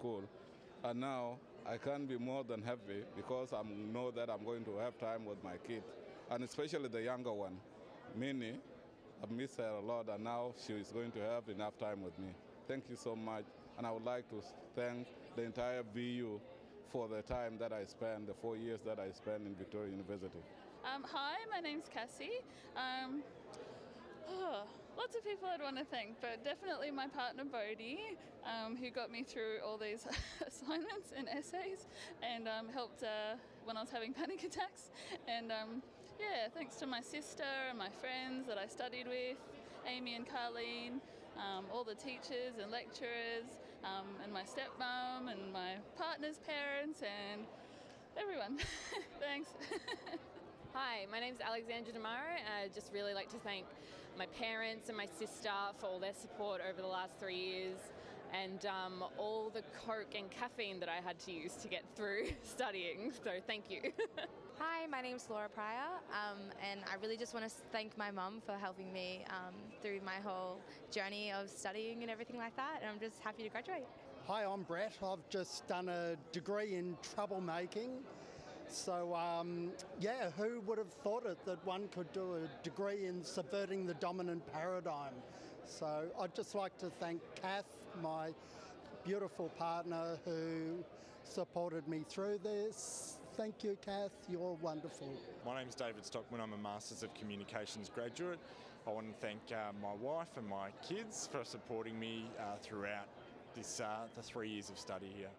school. And now I can't be more than happy because I know that I'm going to have time with my kid, and especially the younger one, Minnie. I've missed her a lot, and now she is going to have enough time with me. Thank you so much, and I would like to thank the entire VU for the time that I spent, the 4 years that I spent in Victoria University. Hi, my name's Cassie. Lots of people I'd want to thank, but definitely my partner Bodhi, who got me through all these assignments and essays and helped when I was having panic attacks. And thanks to my sister and my friends that I studied with, Amy and Carleen, all the teachers and lecturers, and my stepmom and my partner's parents and everyone. Thanks. Hi, my name's Alexandra Demaro, and I'd just really like to thank my parents and my sister for all their support over the last 3 years, and all the coke and caffeine that I had to use to get through studying, so thank you. Hi, my name's Laura Pryor, and I really just want to thank my mum for helping me through my whole journey of studying and everything like that, and I'm just happy to graduate. Hi, I'm Brett. I've just done a degree in troublemaking. So, who would have thought it that one could do a degree in subverting the dominant paradigm? So I'd just like to thank Kath, my beautiful partner, who supported me through this. Thank you, Kath. You're wonderful. My name's David Stockman. I'm a Masters of Communications graduate. I want to thank my wife and my kids for supporting me throughout this the 3 years of study here.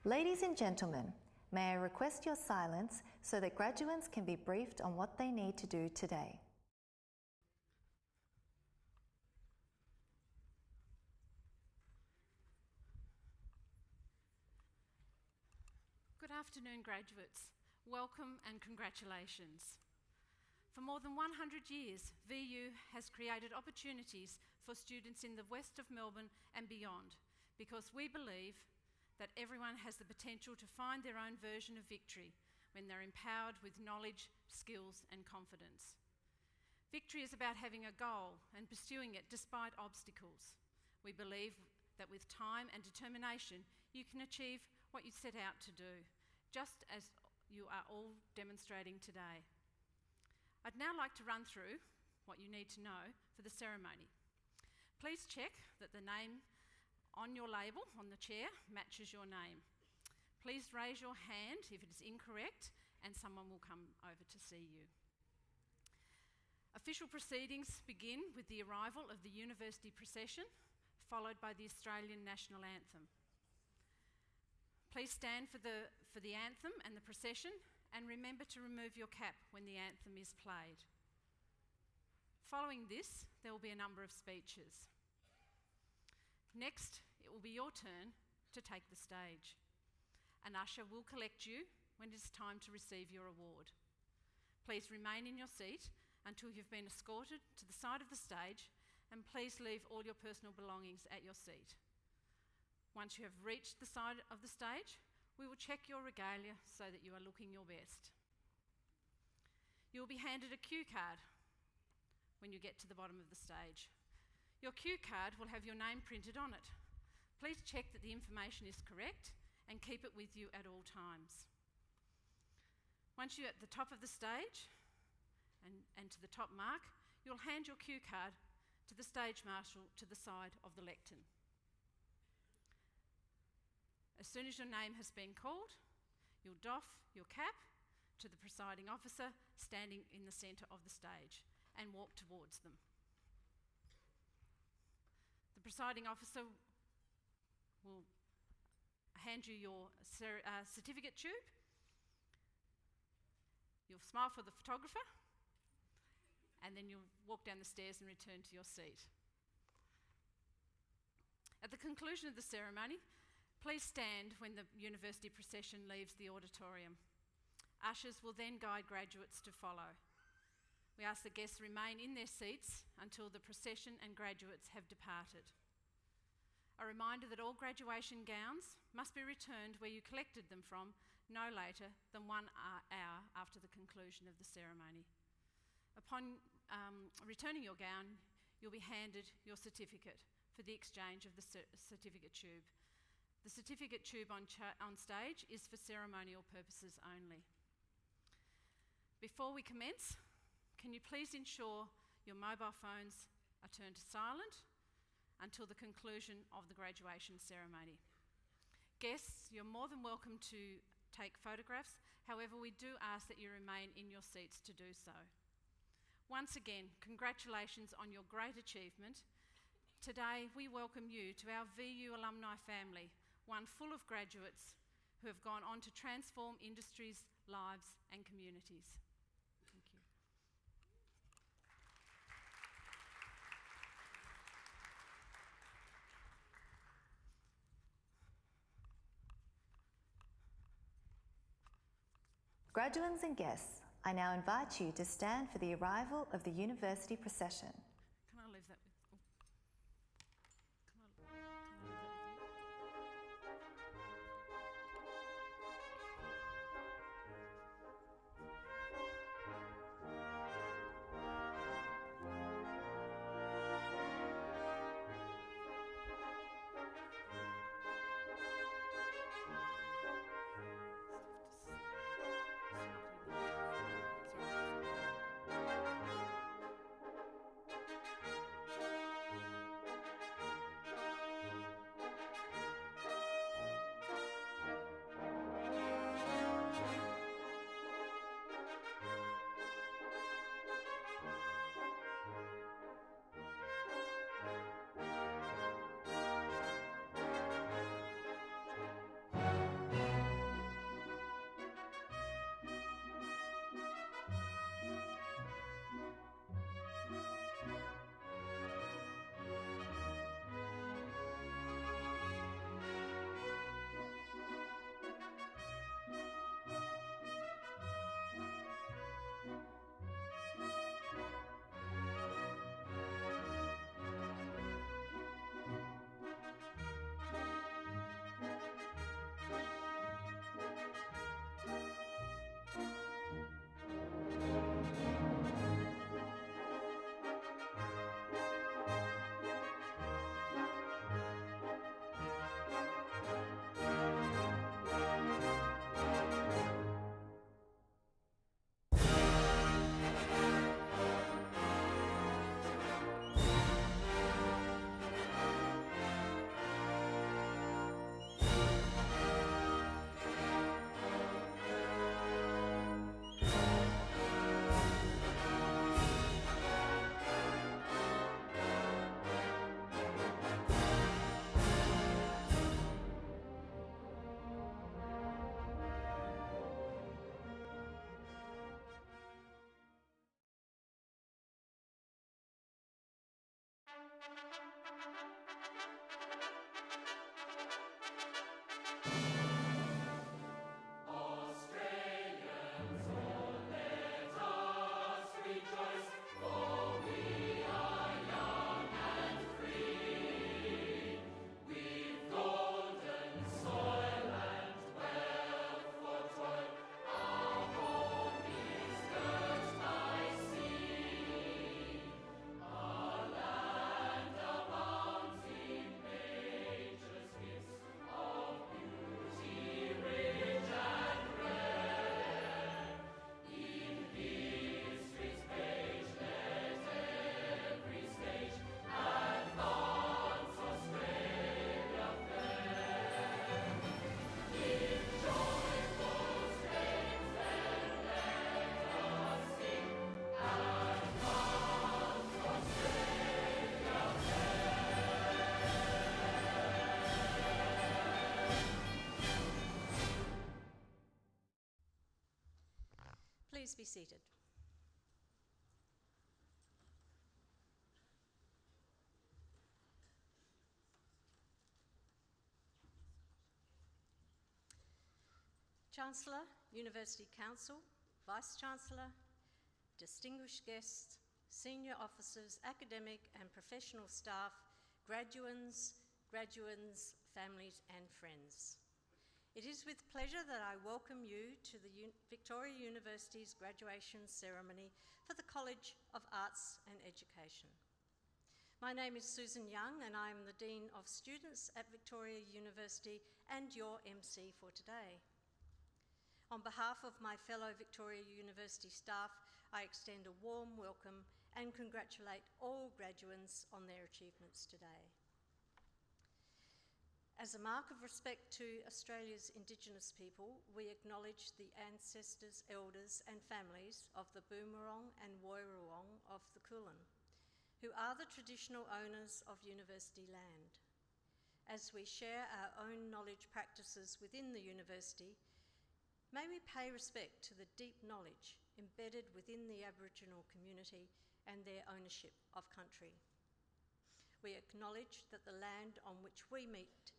Ladies and gentlemen, may I request your silence so that graduates can be briefed on what they need to do today. Good afternoon, graduates. Welcome and congratulations. For more than 100 years, VU has created opportunities for students in the west of Melbourne and beyond, because we believe that everyone has the potential to find their own version of victory when they're empowered with knowledge, skills and confidence. Victory is about having a goal and pursuing it despite obstacles. We believe that with time and determination, you can achieve what you set out to do, just as you are all demonstrating today. I'd now like to run through what you need to know for the ceremony. Please check that the name on your label on the chair matches your name. Please raise your hand if it is incorrect and someone will come over to see you. Official proceedings begin with the arrival of the university procession, followed by the Australian National Anthem. Please stand for the anthem and the procession, and remember to remove your cap when the anthem is played. Following this, there will be a number of speeches. Next, it will be your turn to take the stage. An usher will collect you when it is time to receive your award. Please remain in your seat until you've been escorted to the side of the stage, and please leave all your personal belongings at your seat. Once you have reached the side of the stage, we will check your regalia so that you are looking your best. You will be handed a cue card when you get to the bottom of the stage. Your cue card will have your name printed on it. Please check that the information is correct and keep it with you at all times. Once you're at the top of the stage and to the top mark, you'll hand your cue card to the stage marshal to the side of the lectern. As soon as your name has been called, you'll doff your cap to the presiding officer standing in the centre of the stage and walk towards them. The presiding officer will hand you your certificate tube. You'll smile for the photographer, and then you'll walk down the stairs and return to your seat. At the conclusion of the ceremony, please stand when the university procession leaves the auditorium. Ushers will then guide graduates to follow. We ask that guests remain in their seats until the procession and graduates have departed. A reminder that all graduation gowns must be returned where you collected them from no later than 1 hour after the conclusion of the ceremony. Upon returning your gown, you'll be handed your certificate for the exchange of the certificate tube. The certificate tube on stage is for ceremonial purposes only. Before we commence, can you please ensure your mobile phones are turned to silent until the conclusion of the graduation ceremony. Guests, you're more than welcome to take photographs. However, we do ask that you remain in your seats to do so. Once again, congratulations on your great achievement. Today, we welcome you to our VU alumni family, one full of graduates who have gone on to transform industries, lives and communities. Thank you. Graduates and guests, I now invite you to stand for the arrival of the university procession. Can I leave that with you? Please be seated. Chancellor, University Council, Vice-Chancellor, distinguished guests, senior officers, academic and professional staff, graduands, families and friends. It is with pleasure that I welcome you to the Victoria University's graduation ceremony for the College of Arts and Education. My name is Susan Young and I am the Dean of Students at Victoria University and your MC for today. On behalf of my fellow Victoria University staff, I extend a warm welcome and congratulate all graduands on their achievements today. As a mark of respect to Australia's Indigenous people, we acknowledge the ancestors, elders and families of the Boonwurrung and Woiwurrung of the Kulin, who are the traditional owners of university land. As we share our own knowledge practices within the university, may we pay respect to the deep knowledge embedded within the Aboriginal community and their ownership of country. We acknowledge that the land on which we meet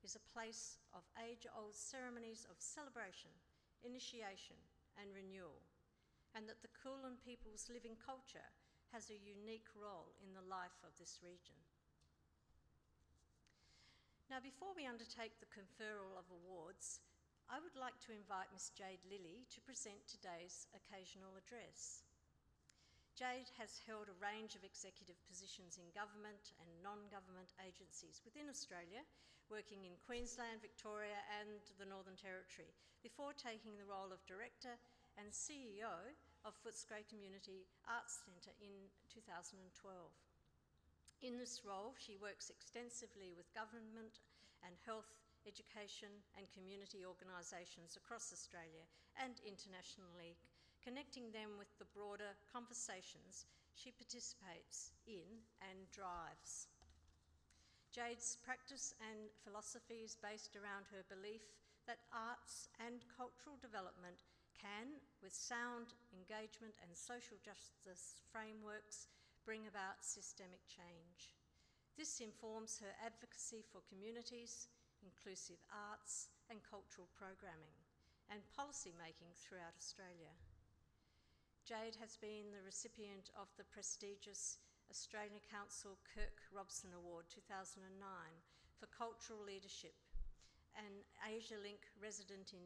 is a place of age-old ceremonies of celebration, initiation and renewal, and that the Kulin people's living culture has a unique role in the life of this region. Now, before we undertake the conferral of awards, I would like to invite Ms. Jade Lilly to present today's occasional address. Jade has held a range of executive positions in government and non-government agencies within Australia, working in Queensland, Victoria and the Northern Territory, before taking the role of Director and CEO of Footscray Community Arts Centre in 2012. In this role, she works extensively with government and health, education and community organisations across Australia and internationally, connecting them with the broader conversations she participates in and drives. Jade's practice and philosophy is based around her belief that arts and cultural development can, with sound engagement and social justice frameworks, bring about systemic change. This informs her advocacy for communities, inclusive arts and cultural programming, and policy making throughout Australia. Jade has been the recipient of the prestigious Australian Council Kirk Robson Award 2009 for cultural leadership, an Asia Link resident in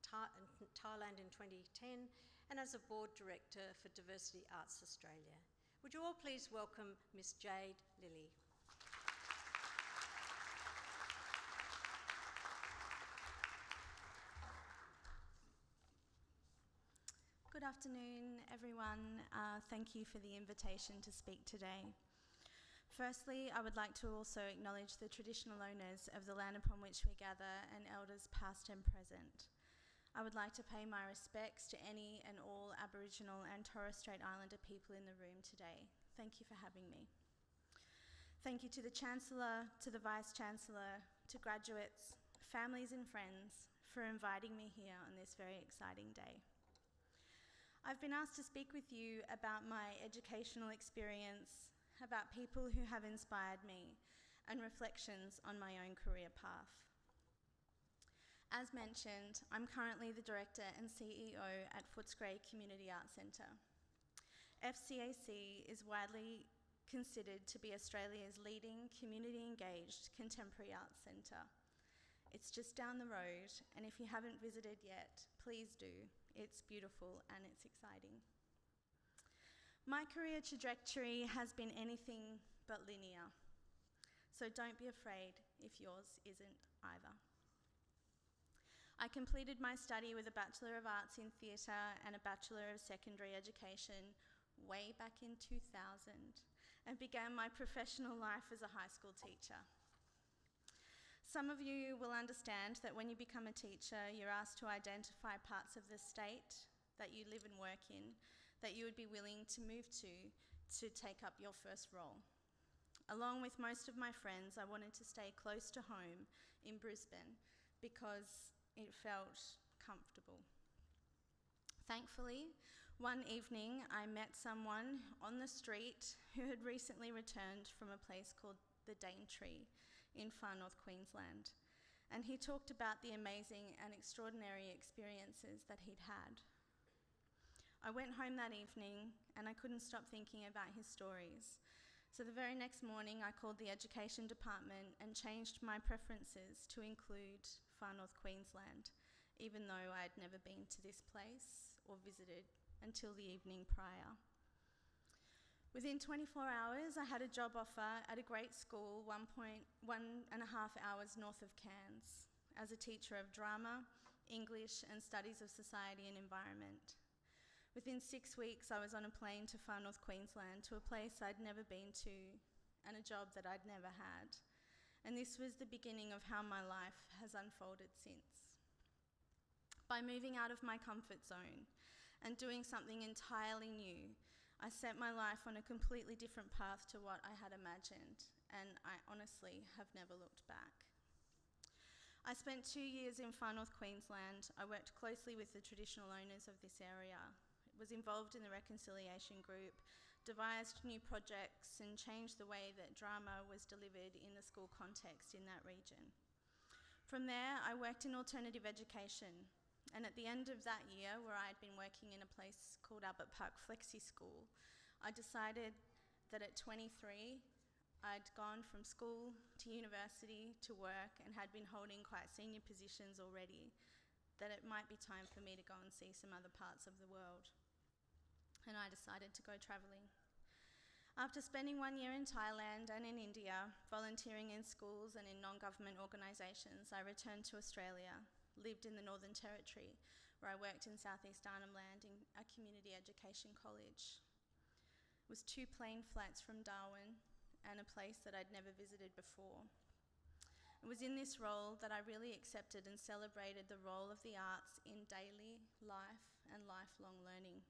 Thailand in 2010, and as a board director for Diversity Arts Australia. Would you all please welcome Ms. Jade Lilly. Good afternoon, everyone. Thank you for the invitation to speak today. Firstly, I would like to also acknowledge the traditional owners of the land upon which we gather and elders past and present. I would like to pay my respects to any and all Aboriginal and Torres Strait Islander people in the room today. Thank you for having me. Thank you to the Chancellor, to the Vice-Chancellor, to graduates, families and friends for inviting me here on this very exciting day. I've been asked to speak with you about my educational experience, about people who have inspired me, and reflections on my own career path. As mentioned, I'm currently the Director and CEO at Footscray Community Arts Centre. FCAC is widely considered to be Australia's leading community-engaged contemporary arts centre. It's just down the road, and if you haven't visited yet, please do. It's beautiful and it's exciting. My career trajectory has been anything but linear, so don't be afraid if yours isn't either. I completed my study with a Bachelor of Arts in Theatre and a Bachelor of Secondary Education way back in 2000 and began my professional life as a high school teacher. Some of you will understand that when you become a teacher, you're asked to identify parts of the state that you live and work in that you would be willing to move to take up your first role. Along with most of my friends, I wanted to stay close to home in Brisbane because it felt comfortable. Thankfully, one evening I met someone on the street who had recently returned from a place called the Daintree in far north Queensland, and he talked about the amazing and extraordinary experiences that he'd had. I went home that evening and I couldn't stop thinking about his stories. So the very next morning I called the Education Department and changed my preferences to include far north Queensland, even though I'd never been to this place or visited until the evening prior. Within 24 hours, I had a job offer at a great school 1.5 hours north of Cairns as a teacher of drama, English and studies of society and environment. Within 6 weeks, I was on a plane to far north Queensland, to a place I'd never been to and a job that I'd never had. And this was the beginning of how my life has unfolded since. By moving out of my comfort zone and doing something entirely new, I set my life on a completely different path to what I had imagined, and I honestly have never looked back. I spent 2 years in far north Queensland. I worked closely with the traditional owners of this area, was involved in the reconciliation group, devised new projects and changed the way that drama was delivered in the school context in that region. From there, I worked in alternative education, and at the end of that year, where I had been working in a place called Albert Park Flexi School, I decided that at 23, I'd gone from school to university to work and had been holding quite senior positions already, that it might be time for me to go and see some other parts of the world. And I decided to go travelling. After spending 1 year in Thailand and in India, volunteering in schools and in non-government organisations, I returned to Australia, lived in the Northern Territory, where I worked in Southeast Arnhem Land in a community education college. It was 2 plane flights from Darwin and a place that I'd never visited before. It was in this role that I really accepted and celebrated the role of the arts in daily life and lifelong learning.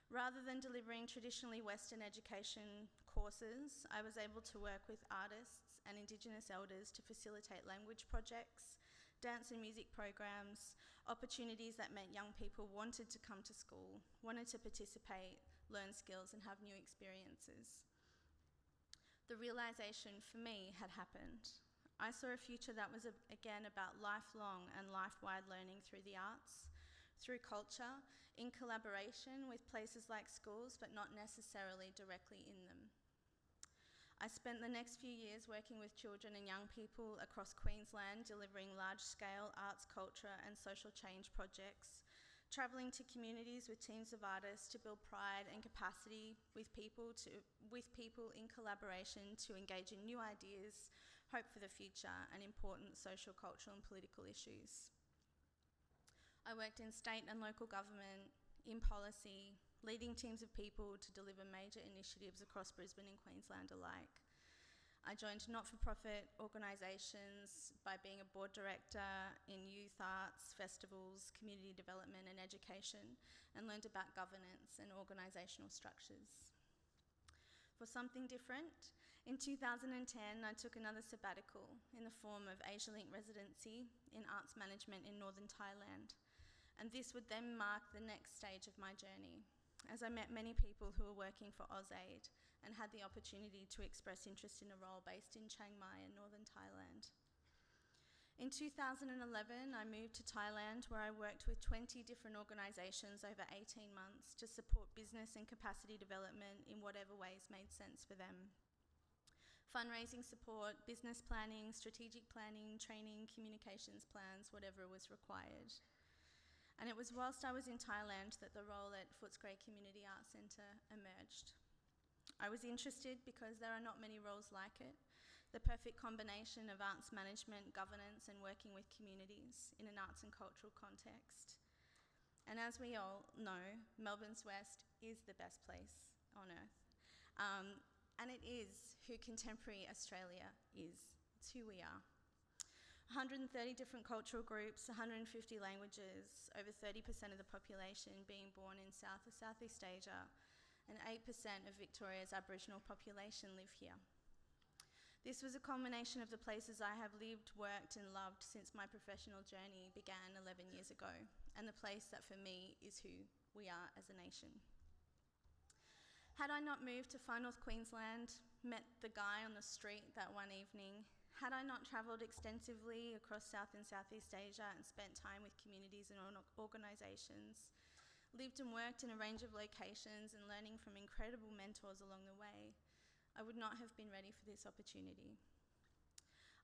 Rather than delivering traditionally Western education courses, I was able to work with artists and Indigenous elders to facilitate language projects, dance and music programs, opportunities that meant young people wanted to come to school, wanted to participate, learn skills and have new experiences. The realisation for me had happened. I saw a future that was again about lifelong and life-wide learning through the arts, through culture, in collaboration with places like schools, but not necessarily directly in them. I spent the next few years working with children and young people across Queensland, delivering large-scale arts, culture and social change projects, travelling to communities with teams of artists to build pride and capacity with people in collaboration to engage in new ideas, hope for the future and important social, cultural and political issues. I worked in state and local government, in policy, leading teams of people to deliver major initiatives across Brisbane and Queensland alike. I joined not-for-profit organisations by being a board director in youth arts, festivals, community development and education, and learned about governance and organisational structures. For something different, in 2010 I took another sabbatical in the form of AsiaLink residency in arts management in northern Thailand, and this would then mark the next stage of my journey. as I met many people who were working for AusAid and had the opportunity to express interest in a role based in Chiang Mai in northern Thailand. In 2011, I moved to Thailand, where I worked with 20 different organisations over 18 months to support business and capacity development in whatever ways made sense for them. Fundraising support, business planning, strategic planning, training, communications plans, whatever was required. And it was whilst I was in Thailand that the role at Footscray Community Arts Centre emerged. I was interested because there are not many roles like it, the perfect combination of arts management, governance, and working with communities in an arts and cultural context. And as we all know, Melbourne's West is the best place on earth. And it is who contemporary Australia is. It's who we are. 130 different cultural groups, 150 languages, over 30% of the population being born in South or Southeast Asia, and 8% of Victoria's Aboriginal population live here. This was a combination of the places I have lived, worked and loved since my professional journey began 11 years ago, and the place that for me is who we are as a nation. Had I not moved to far north Queensland, met the guy on the street that one evening, had I not travelled extensively across South and Southeast Asia and spent time with communities and organisations, lived and worked in a range of locations and learning from incredible mentors along the way, I would not have been ready for this opportunity.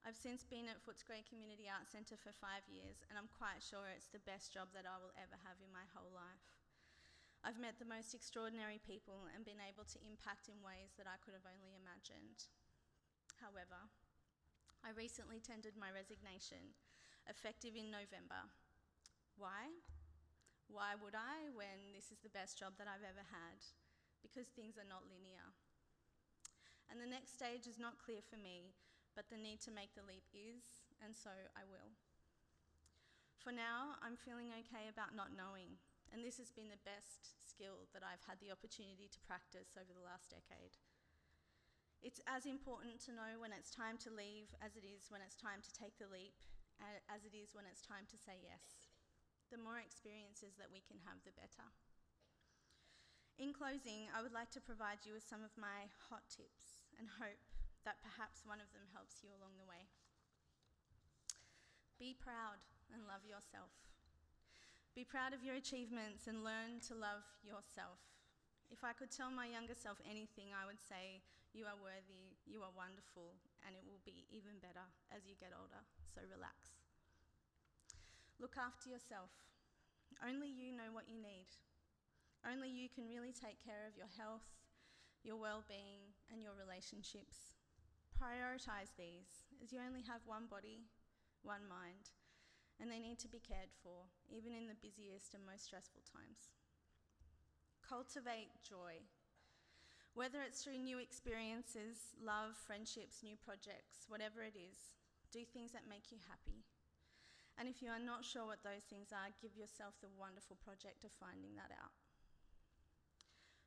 I've since been at Footscray Community Arts Centre for 5 years, and I'm quite sure it's the best job that I will ever have in my whole life. I've met the most extraordinary people and been able to impact in ways that I could have only imagined. However, I recently tendered my resignation, effective in November. Why? Why would I, when this is the best job that I've ever had? Because things are not linear. And the next stage is not clear for me, but the need to make the leap is, and so I will. For now, I'm feeling okay about not knowing, and this has been the best skill that I've had the opportunity to practice over the last decade. It's as important to know when it's time to leave as it is when it's time to take the leap, as it is when it's time to say yes. The more experiences that we can have, the better. In closing, I would like to provide you with some of my hot tips and hope that perhaps one of them helps you along the way. Be proud and love yourself. Be proud of your achievements and learn to love yourself. If I could tell my younger self anything, I would say, you are worthy, you are wonderful, and it will be even better as you get older, so relax. Look after yourself. Only you know what you need. Only you can really take care of your health, your well-being, and your relationships. Prioritise these, as you only have one body, one mind, and they need to be cared for, even in the busiest and most stressful times. Cultivate joy. Whether it's through new experiences, love, friendships, new projects, whatever it is, do things that make you happy. And if you are not sure what those things are, give yourself the wonderful project of finding that out.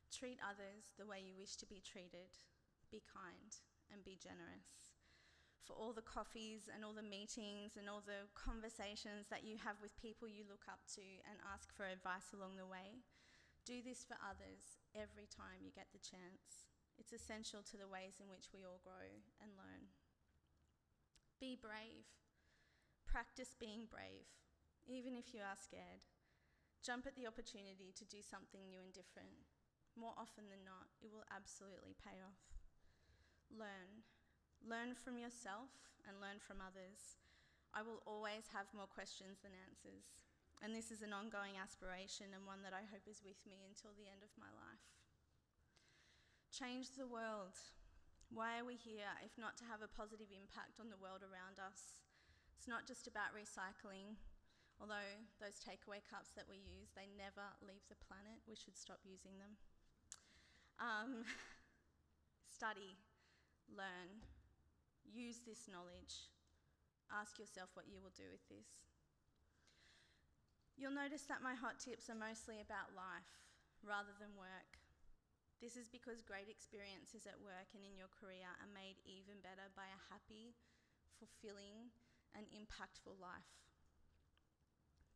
Treat others the way you wish to be treated. Be kind and be generous. For all the coffees and all the meetings and all the conversations that you have with people you look up to and ask for advice along the way, do this for others every time you get the chance. It's essential to the ways in which we all grow and learn. Be brave. Practice being brave, even if you are scared. Jump at the opportunity to do something new and different. More often than not, it will absolutely pay off. Learn. Learn from yourself and learn from others. I will always have more questions than answers, and this is an ongoing aspiration and one that I hope is with me until the end of my life. Change the world. Why are we here if not to have a positive impact on the world around us? It's not just about recycling, although those takeaway cups that we use, they never leave the planet. We should stop using them. Study, learn, use this knowledge. Ask yourself what you will do with this. You'll notice that my hot tips are mostly about life rather than work. This is because great experiences at work and in your career are made even better by a happy, fulfilling, and impactful life.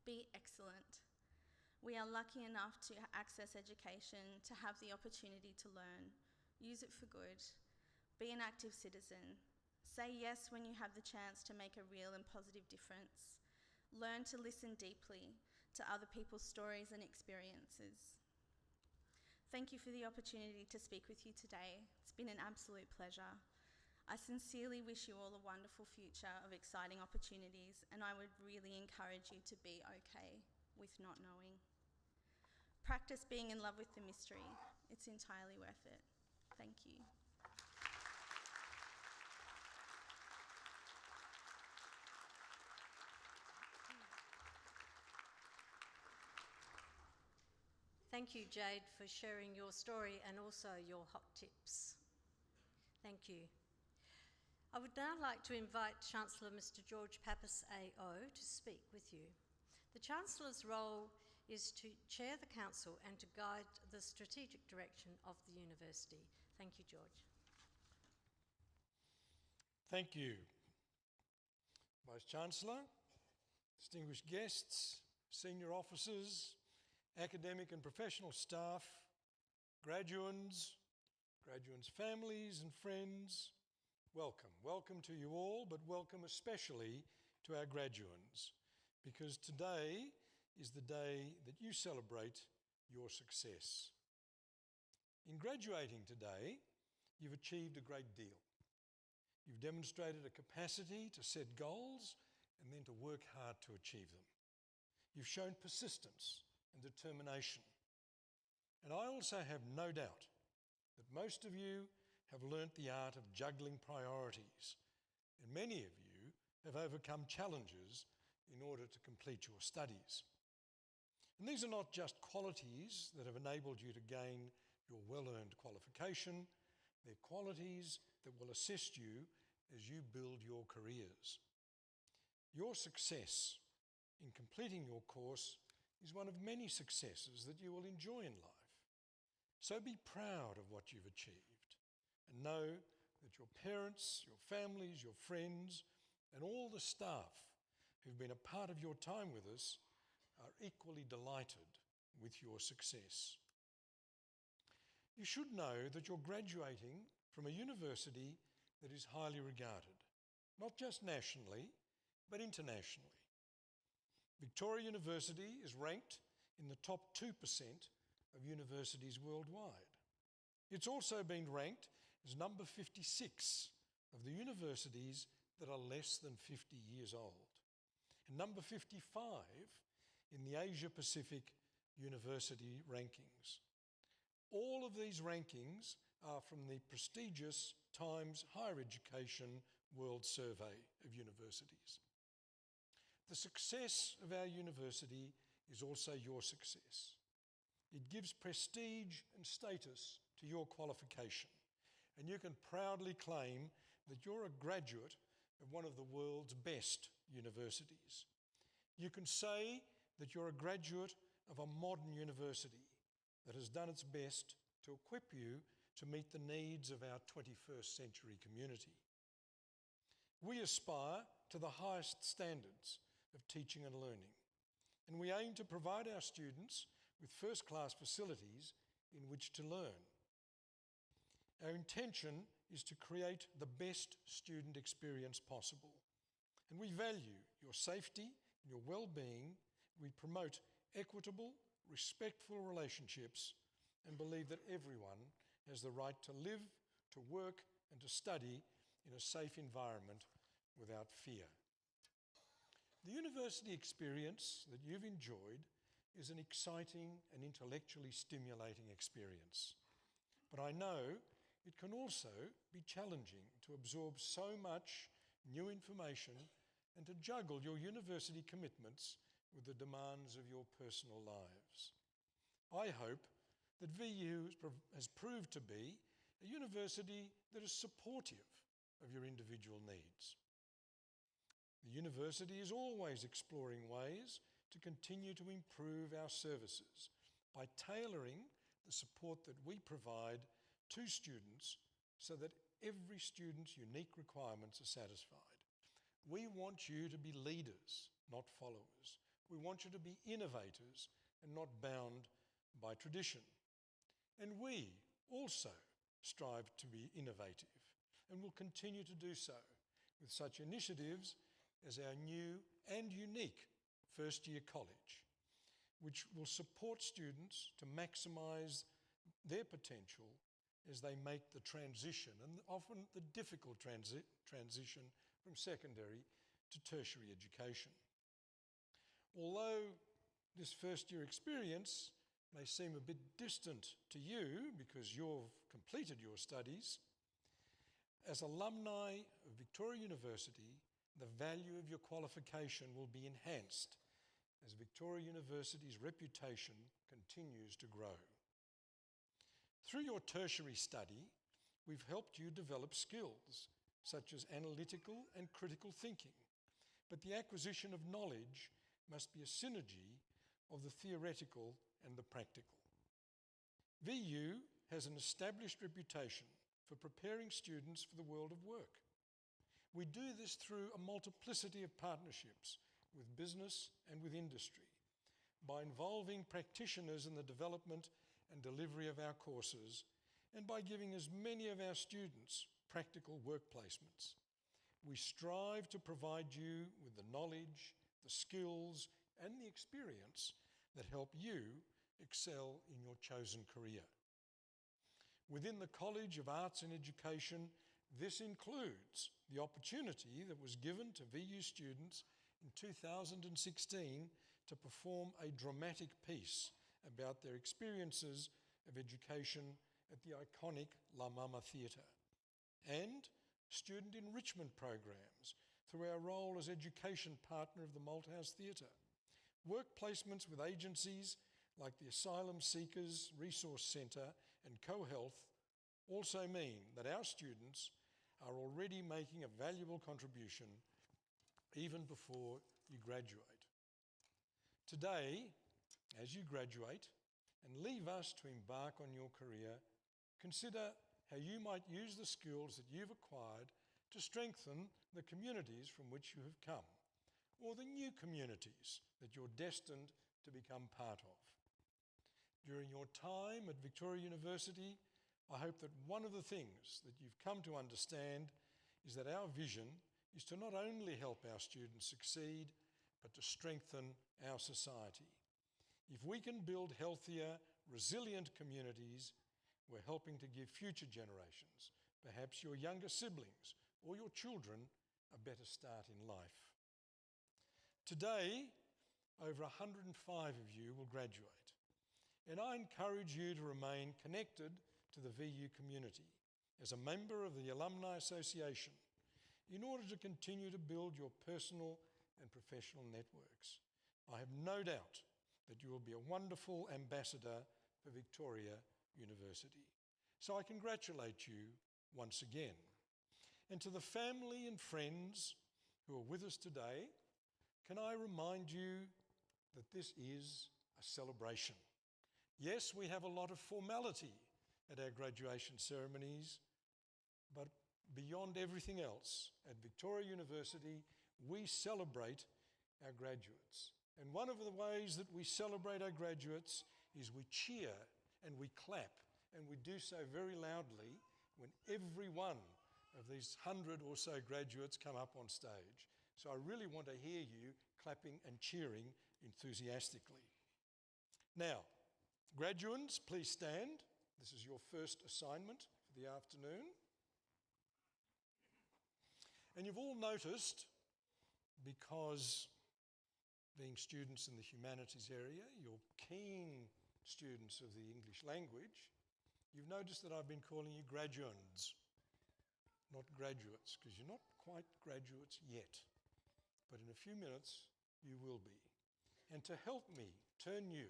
Be excellent. We are lucky enough to access education, to have the opportunity to learn. Use it for good. Be an active citizen. Say yes when you have the chance to make a real and positive difference. Learn to listen deeply to other people's stories and experiences. Thank you for the opportunity to speak with you today. It's been an absolute pleasure. I sincerely wish you all a wonderful future of exciting opportunities, and I would really encourage you to be okay with not knowing. Practice being in love with the mystery. It's entirely worth it. Thank you. Thank you, Jade, for sharing your story and also your hot tips. Thank you. I would now like to invite Chancellor Mr. George Pappas AO to speak with you. The Chancellor's role is to chair the Council and to guide the strategic direction of the University. Thank you, George. Thank you, Vice-Chancellor, distinguished guests, senior officers, academic and professional staff, graduands, families and friends, welcome. Welcome to you all, but welcome especially to our graduands, because today is the day that you celebrate your success. In graduating today, you've achieved a great deal. You've demonstrated a capacity to set goals and then to work hard to achieve them. You've shown persistence and determination. And I also have no doubt that most of you have learnt the art of juggling priorities, and many of you have overcome challenges in order to complete your studies. And these are not just qualities that have enabled you to gain your well-earned qualification, they're qualities that will assist you as you build your careers. Your success in completing your course is one of many successes that you will enjoy in life. So be proud of what you've achieved and know that your parents, your families, your friends, and all the staff who've been a part of your time with us are equally delighted with your success. You should know that you're graduating from a university that is highly regarded, not just nationally, but internationally. Victoria University is ranked in the top 2% of universities worldwide. It's also been ranked as number 56 of the universities that are less than 50 years old, and number 55 in the Asia Pacific University rankings. All of these rankings are from the prestigious Times Higher Education World Survey of Universities. The success of our university is also your success. It gives prestige and status to your qualification, and you can proudly claim that you're a graduate of one of the world's best universities. You can say that you're a graduate of a modern university that has done its best to equip you to meet the needs of our 21st century community. We aspire to the highest standards of teaching and learning, and we aim to provide our students with first-class facilities in which to learn. Our intention is to create the best student experience possible, and we value your safety and your well-being. We promote equitable, respectful relationships and believe that everyone has the right to live, to work, and to study in a safe environment without fear. The university experience that you've enjoyed is an exciting and intellectually stimulating experience. But I know it can also be challenging to absorb so much new information and to juggle your university commitments with the demands of your personal lives. I hope that VU has proved to be a university that is supportive of your individual needs. The university is always exploring ways to continue to improve our services by tailoring the support that we provide to students so that every student's unique requirements are satisfied. We want you to be leaders, not followers. We want you to be innovators and not bound by tradition. And we also strive to be innovative and will continue to do so with such initiatives as our new and unique first-year college, which will support students to maximise their potential as they make the transition, and often the difficult transition from secondary to tertiary education. Although this first-year experience may seem a bit distant to you because you've completed your studies, as alumni of Victoria University, the value of your qualification will be enhanced as Victoria University's reputation continues to grow. Through your tertiary study, we've helped you develop skills such as analytical and critical thinking, but the acquisition of knowledge must be a synergy of the theoretical and the practical. VU has an established reputation for preparing students for the world of work. We do this through a multiplicity of partnerships with business and with industry, by involving practitioners in the development and delivery of our courses, and by giving as many of our students practical work placements. We strive to provide you with the knowledge, the skills, and the experience that help you excel in your chosen career. Within the College of Arts and Education, this includes the opportunity that was given to VU students in 2016 to perform a dramatic piece about their experiences of education at the iconic La Mama Theatre, and student enrichment programs through our role as education partner of the Malthouse Theatre. Work placements with agencies like the Asylum Seekers Resource Centre and CoHealth also mean that our students are already making a valuable contribution even before you graduate. Today, as you graduate and leave us to embark on your career, consider how you might use the skills that you've acquired to strengthen the communities from which you have come, or the new communities that you're destined to become part of. During your time at Victoria University, I hope that one of the things that you've come to understand is that our vision is to not only help our students succeed, but to strengthen our society. If we can build healthier, resilient communities, we're helping to give future generations, perhaps your younger siblings or your children, a better start in life. Today, over 105 of you will graduate, and I encourage you to remain connected to the VU community as a member of the Alumni Association in order to continue to build your personal and professional networks. I have no doubt that you will be a wonderful ambassador for Victoria University. So I congratulate you once again. And to the family and friends who are with us today, can I remind you that this is a celebration. Yes, we have a lot of formality at our graduation ceremonies, but beyond everything else, at Victoria University, we celebrate our graduates. And one of the ways that we celebrate our graduates is we cheer and we clap, and we do so very loudly when every one of these 100 or so graduates come up on stage. So I really want to hear you clapping and cheering enthusiastically. Now, graduands, please stand. This is your first assignment for the afternoon. And you've all noticed, because being students in the humanities area, you're keen students of the English language, you've noticed that I've been calling you graduands, not graduates, because you're not quite graduates yet. But in a few minutes, you will be. And to help me turn you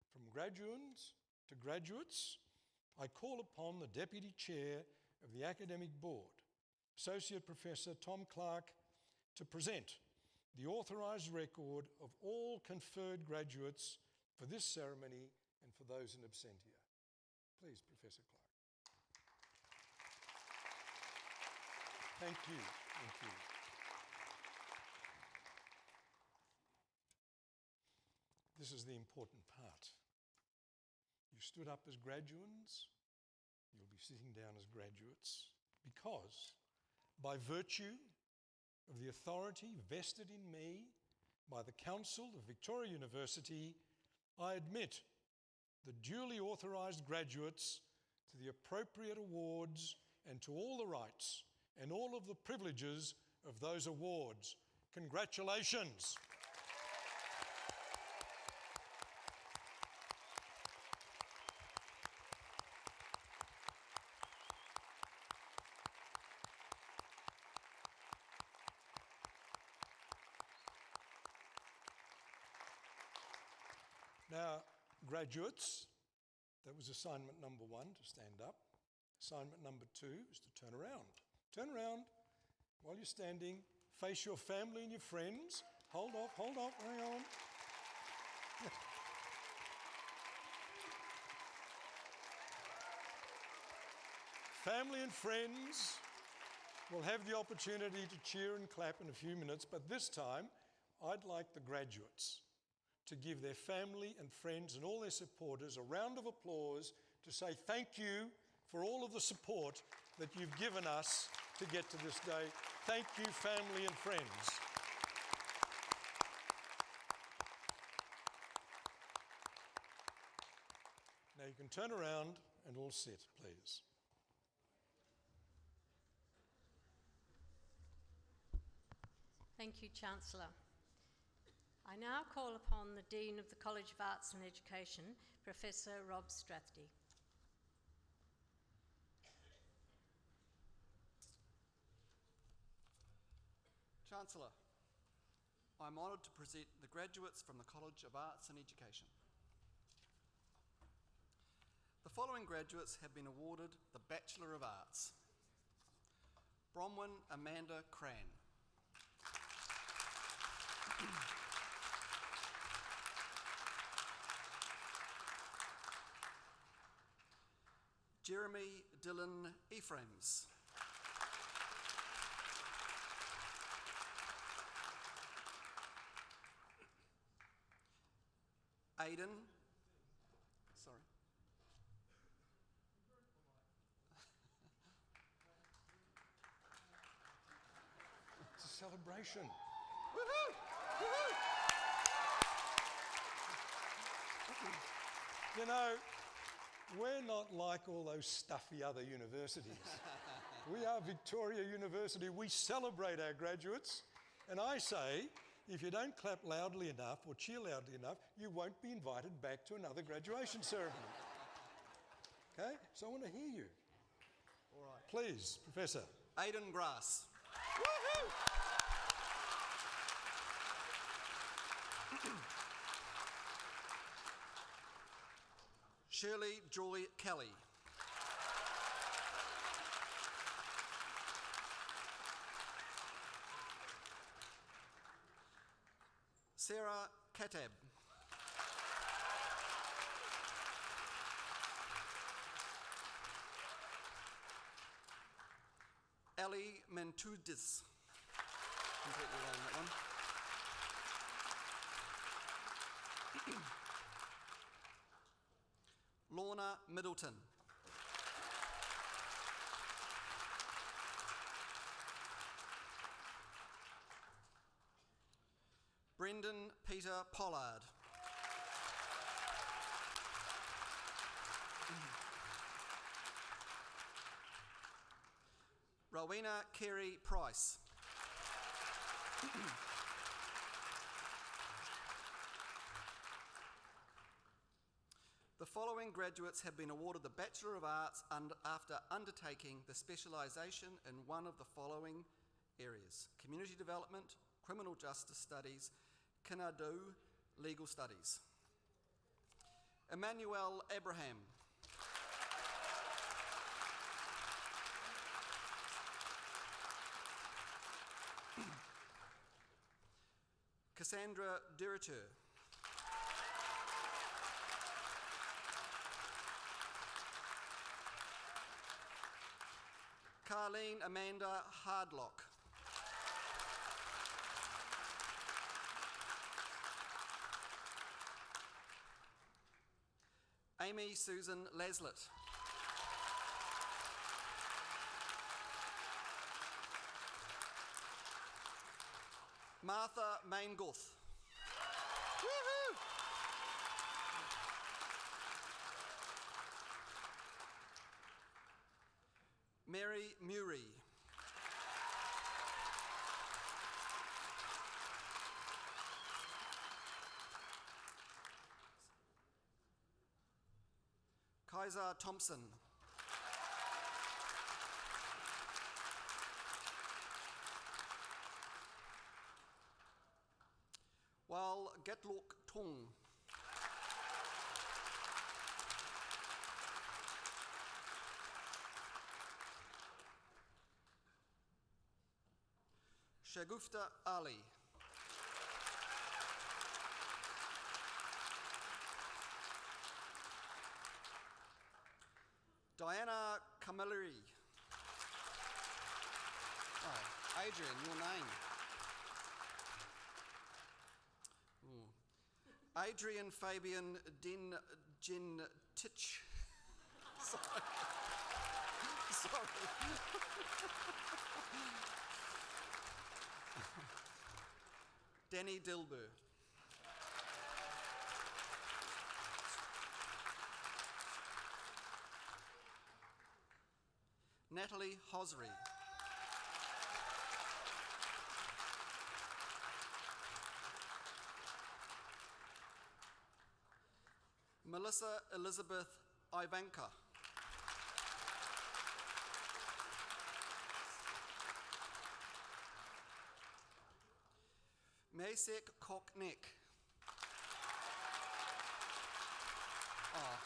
from graduands to graduates, I call upon the Deputy Chair of the Academic Board, Associate Professor Tom Clark, to present the authorised record of all conferred graduates for this ceremony and for those in absentia. Please, Professor Clark. Thank you. Thank you. this is the important part. You stood up as graduands, you'll be sitting down as graduates, because by virtue of the authority vested in me by the Council of Victoria University, I admit the duly authorised graduates to the appropriate awards and to all the rights and all of the privileges of those awards. Congratulations. Now, graduates, that was assignment number 1, to stand up. Assignment number 2 is to turn around. Turn around while you're standing. Face your family and your friends. Hold off, hang on. Family and friends will have the opportunity to cheer and clap in a few minutes, but this time I'd like the graduates to give their family and friends and all their supporters a round of applause to say thank you for all of the support that you've given us to get to this day. Thank you, family and friends. Now you can turn around and all sit, please. Thank you, Chancellor. I now call upon the Dean of the College of Arts and Education, Professor Rob Strathdee. Chancellor, I'm honoured to present the graduates from the College of Arts and Education. The following graduates have been awarded the Bachelor of Arts. Bronwyn Amanda Cran. Jeremy Dylan Ephraim's. Aidan, sorry. It's a celebration. Woohoo! Woohoo! You know, we're not like all those stuffy other universities. We are Victoria University. We celebrate our graduates. And I say, if you don't clap loudly enough or cheer loudly enough, you won't be invited back to another graduation ceremony. Okay? So I want to hear you. All right. Please, Professor. Aidan Grass. Woohoo! Shirley Joy Kelly. Sarah Katab. Ali Mantudis. Completely wrong, that one. Lorna Middleton. Brendan Peter Pollard. Rowena Carey Price. The following graduates have been awarded the Bachelor of Arts after undertaking the specialisation in one of the following areas: Community Development, Criminal Justice Studies, Kinadu Legal Studies. Emmanuel Abraham. Cassandra Durateur. Carleen Amanda Hardlock. Amy Susan Laslett. Martha Mainguth. Woohoo! Mary Murray. Kaiser Thompson. Wal Gatlok Tong. Shagufta Ali. Diana Camilleri. Oh, Adrian, your name. Ooh. Adrian Fabian Din Jin Titch. Sorry. Sorry. Danny Dilber. Natalie Hosry. Melissa Elizabeth Ivanka. Masek Koknek. Oh.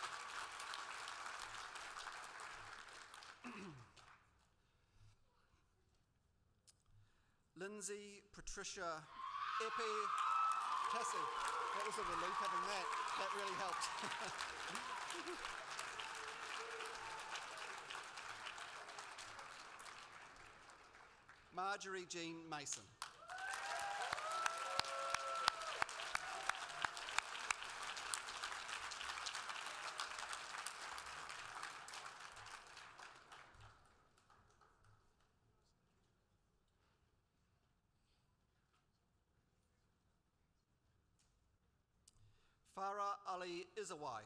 Lindsay Patricia Epi Tassie. That was a relief having that. That really helped. Marjorie Jean Mason. Farah Ali Izawai.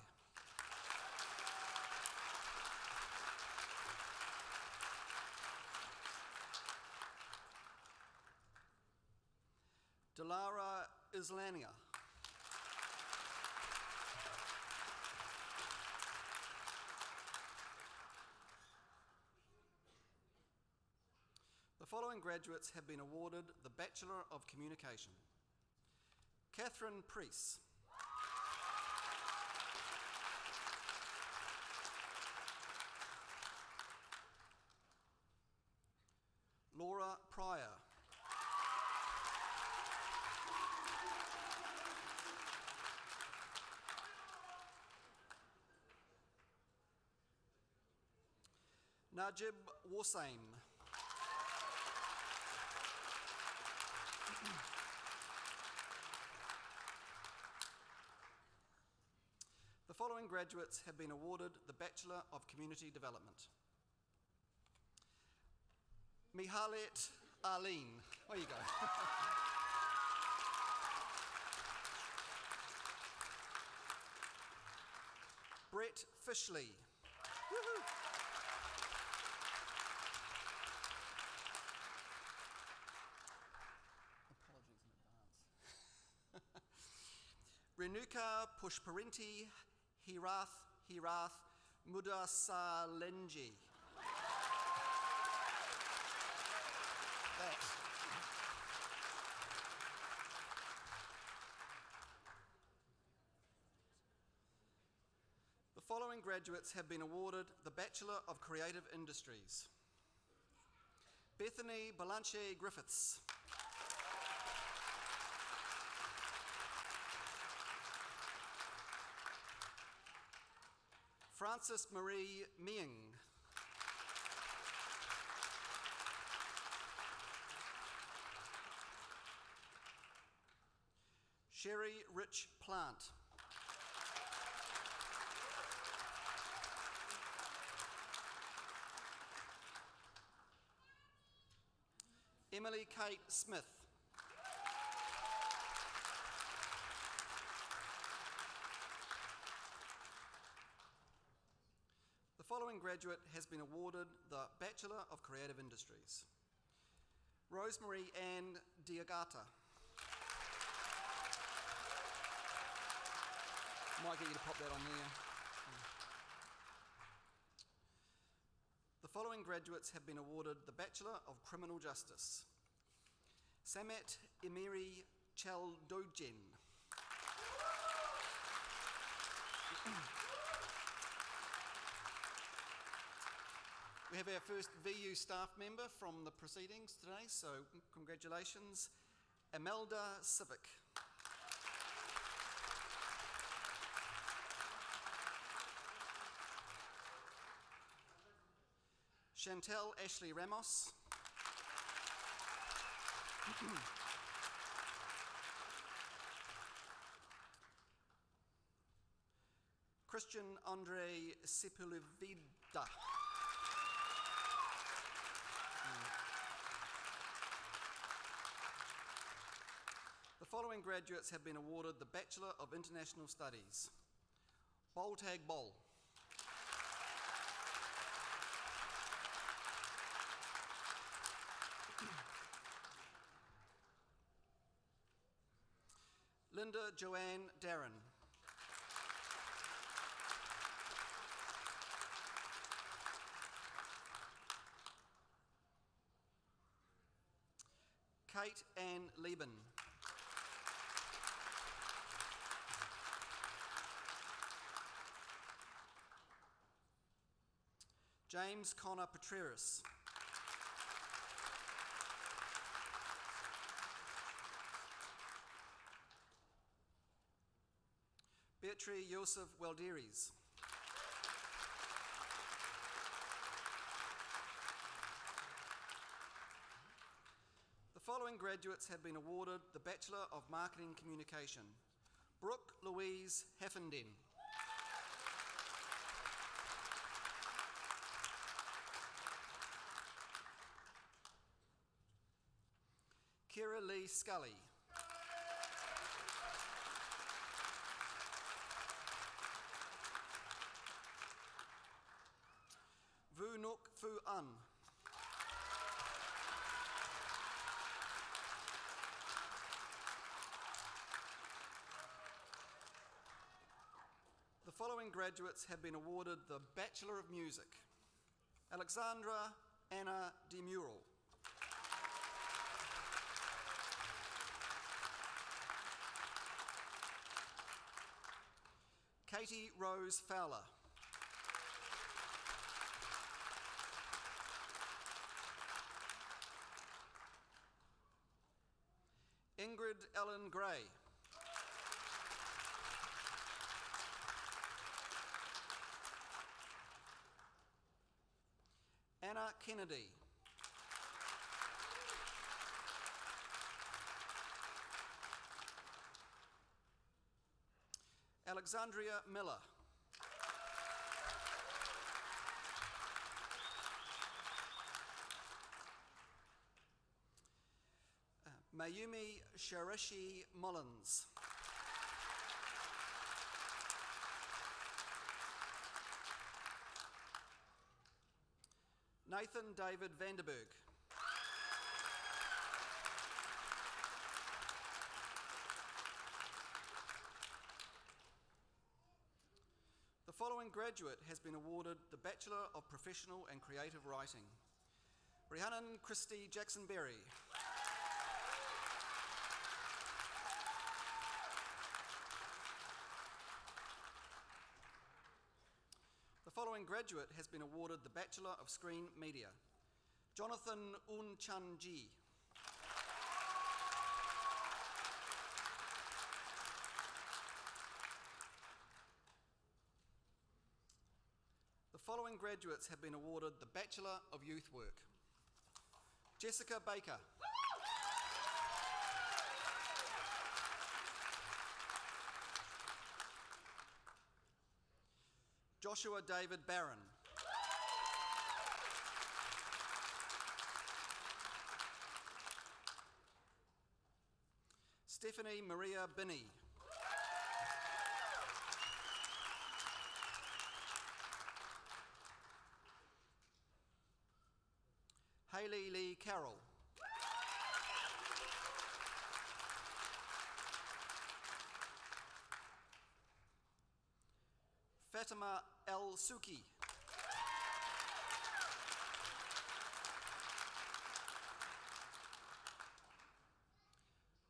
Delara Islania. The following graduates have been awarded the Bachelor of Communication. Catherine Preece. Laura Pryor. Najib Wasaim. The following graduates have been awarded the Bachelor of Community Development. Mihalet Arlene. There you go. Brett Fishley. Woohoo. Apologies in advance. Renuka Pushparinti Hirath Mudasalenji. The following graduates have been awarded the Bachelor of Creative Industries. Bethany Balanche Griffiths. Frances Marie Mieng. Sherry Rich Plant. Emily Kate Smith. The following graduate has been awarded the Bachelor of Creative Industries. Rosemary Ann Diagata. Might get you to pop that on there. The following graduates have been awarded the Bachelor of Criminal Justice. Samet Emiri Chaldojen. We have our first VU staff member from the proceedings today, so congratulations, Imelda Civic. Chantel Ashley Ramos. Christian Andre Sepulveda. The following graduates have been awarded the Bachelor of International Studies. Boltag Bol. Linda Joanne Darren. Kate Ann Lieben. James Connor Petreris. Beatrice Yosef Welderis. The following graduates have been awarded the Bachelor of Marketing Communication. Brooke Louise Heffenden. Kira Lee Scully. Vu Nuk Fu An. The following graduates have been awarded the Bachelor of Music. Alexandra Anna DeMural. Katie Rose Fowler. Ingrid Ellen Gray. Anna Kennedy. Alexandria Miller. Mayumi Sharishi Mullins. Nathan David Vanderberg. The following graduate has been awarded the Bachelor of Professional and Creative Writing. Rhiannon Christie Jackson-Berry. The following graduate has been awarded the Bachelor of Screen Media. Jonathan Un-Chan-Ji. The following graduates have been awarded the Bachelor of Youth Work. Jessica Baker. Joshua David Barron. Stephanie Maria Binney. Hayley Lee Carroll. Fatima El Suki.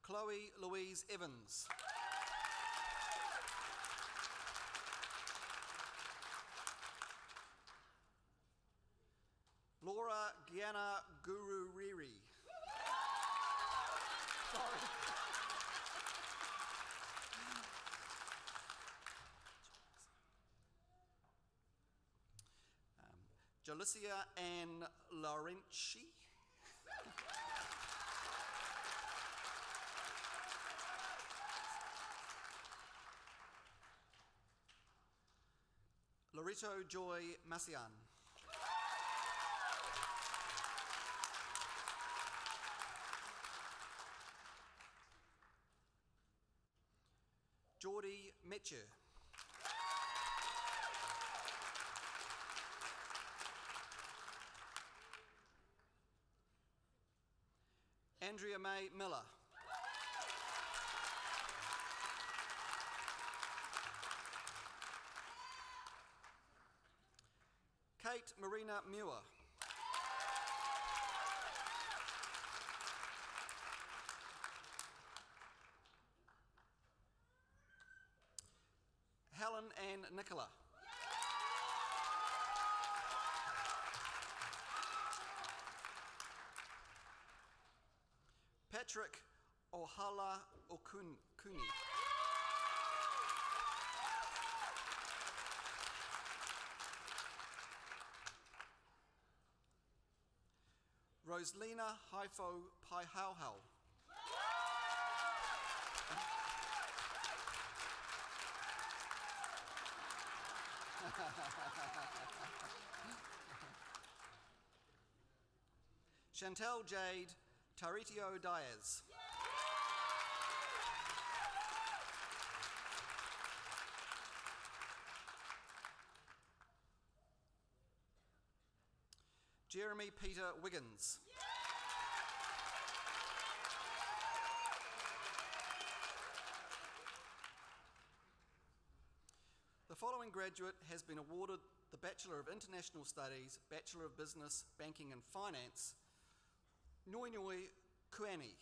Chloe Louise Evans. Laura Gianna Guru Riri. Sorry. Jalicia Ann Laurenti. Loreto Joy Masian. Geordie Metcher. Andrea May Miller. Kate Marina Muir. Helen Ann Nicola. Patrick Ohala Okuni. Rosalina Haifo Paihauhau. Chantel Jade Taritio Diaz. Jeremy Peter Wiggins. The following graduate has been awarded the Bachelor of International Studies, Bachelor of Business, Banking and Finance, Noinoi Kuani.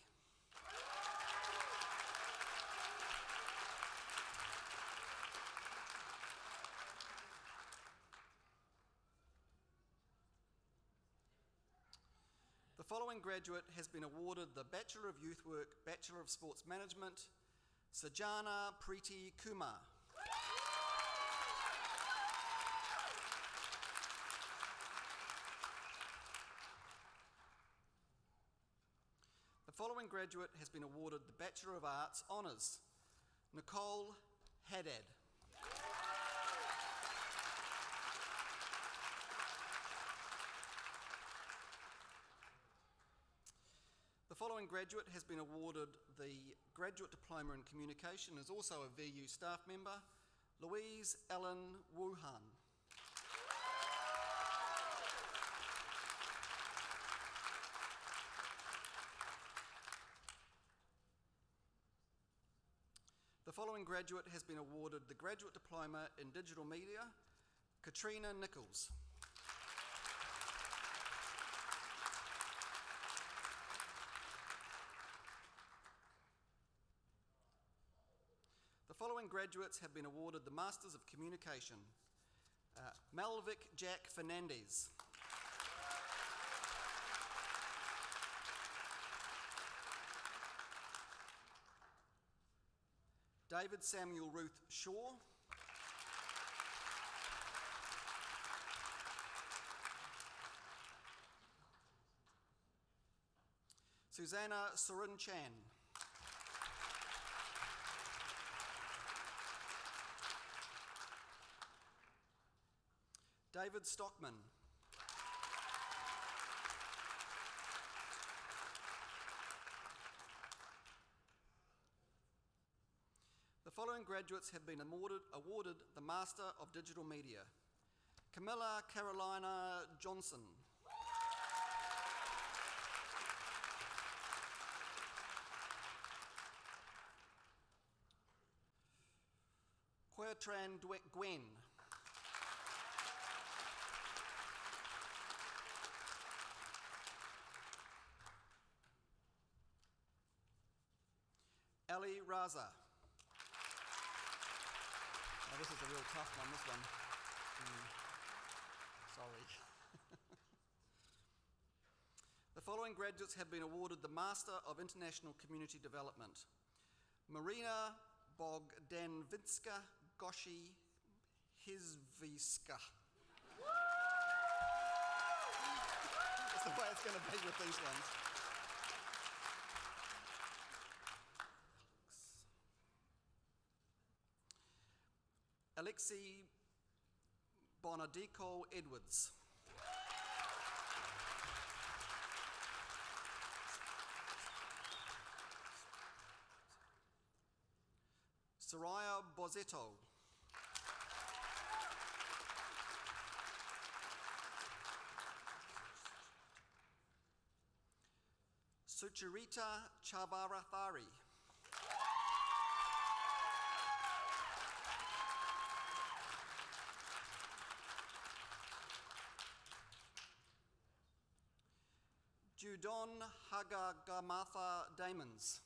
The following graduate has been awarded the Bachelor of Youth Work, Bachelor of Sports Management, Sajana Preeti Kumar. The following graduate has been awarded the Bachelor of Arts Honours, Nicole Haddad. The following graduate has been awarded the Graduate Diploma in Communication, is also a VU staff member, Louise Ellen Wuhan. The following graduate has been awarded the Graduate Diploma in Digital Media, Katrina Nichols. The following graduates have been awarded the Masters of Communication. Malvik Jack Fernandez. David Samuel Ruth Shaw. Susanna Sorin Chan. David Stockman. following graduates have been awarded the Master of Digital Media. Camilla Carolina Johnson. Quertran Gwen. Ali Raza. Oh, this is a real tough one, this one. Sorry. The following graduates have been awarded the Master of International Community Development. Marina Bogdanvitska Goshi Hizviska. That's the way it's going to be with these ones. Alexei Bonadico Edwards. Soraya Bozetto. Sucharita Chavarathari. Judon Hagagatha Damons.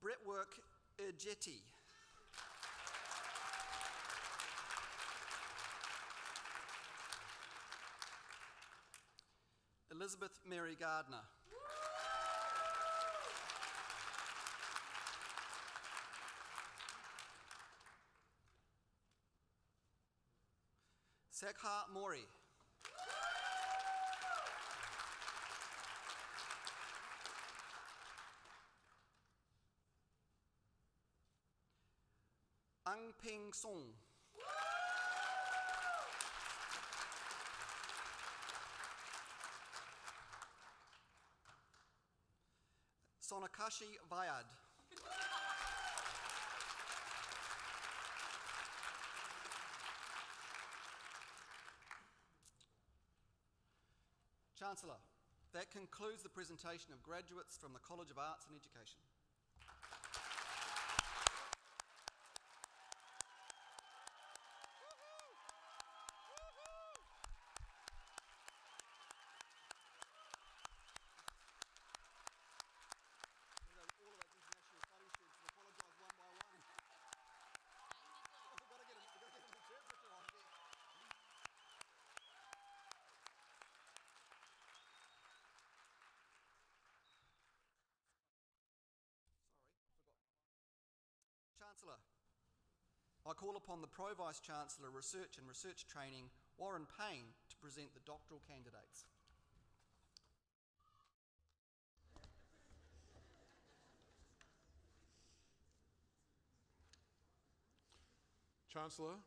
Brettwork Ergetti. Elizabeth Mary Gardner. Sekha Mori. Ang Ping Song. Sonakashi Vyad. Chancellor, that concludes the presentation of graduates from the College of Arts and Education. Chancellor, I call upon the Pro Vice-Chancellor, Research and Research Training, Warren Payne, to present the doctoral candidates. Chancellor,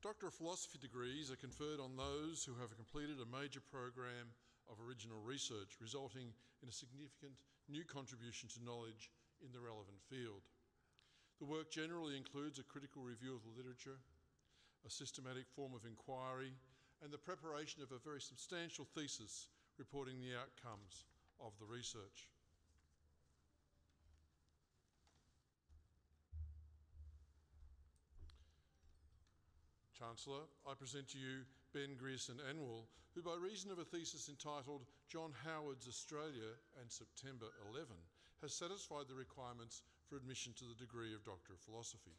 Doctor of Philosophy degrees are conferred on those who have completed a major program of original research, resulting in a significant new contribution to knowledge in the relevant field. The work generally includes a critical review of the literature, a systematic form of inquiry, and the preparation of a very substantial thesis reporting the outcomes of the research. Chancellor, I present to you Ben Grierson-Anwell, who by reason of a thesis entitled John Howard's Australia and September 11 has satisfied the requirements for admission to the degree of Doctor of Philosophy.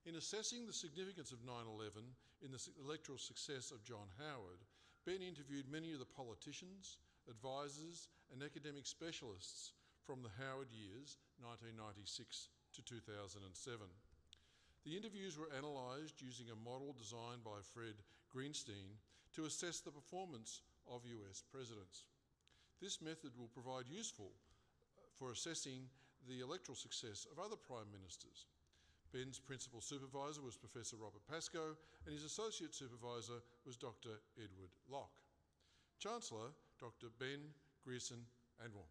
In assessing the significance of 9/11 in the electoral success of John Howard, Ben interviewed many of the politicians, advisors and academic specialists from the Howard years 1996 to 2007. The interviews were analysed using a model designed by Fred Greenstein to assess the performance of US presidents. This method will provide useful for assessing the electoral success of other prime ministers. Ben's Principal Supervisor was Professor Robert Pascoe, and his Associate Supervisor was Dr. Edward Locke. Chancellor, Dr. Ben Grierson Anwar.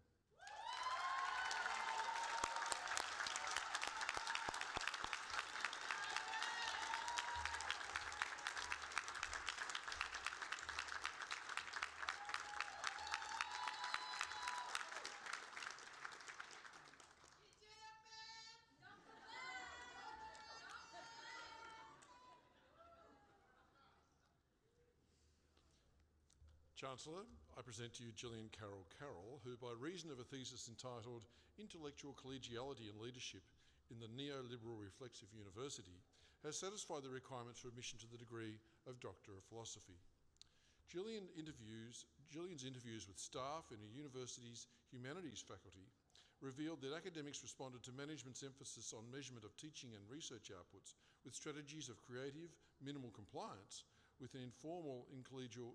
Chancellor, I present to you Gillian Carroll Carroll, who by reason of a thesis entitled Intellectual Collegiality and Leadership in the Neoliberal Reflexive University, has satisfied the requirements for admission to the degree of Doctor of Philosophy. Gillian's interviews with staff in a university's humanities faculty revealed that academics responded to management's emphasis on measurement of teaching and research outputs with strategies of creative, minimal compliance with an informal collegial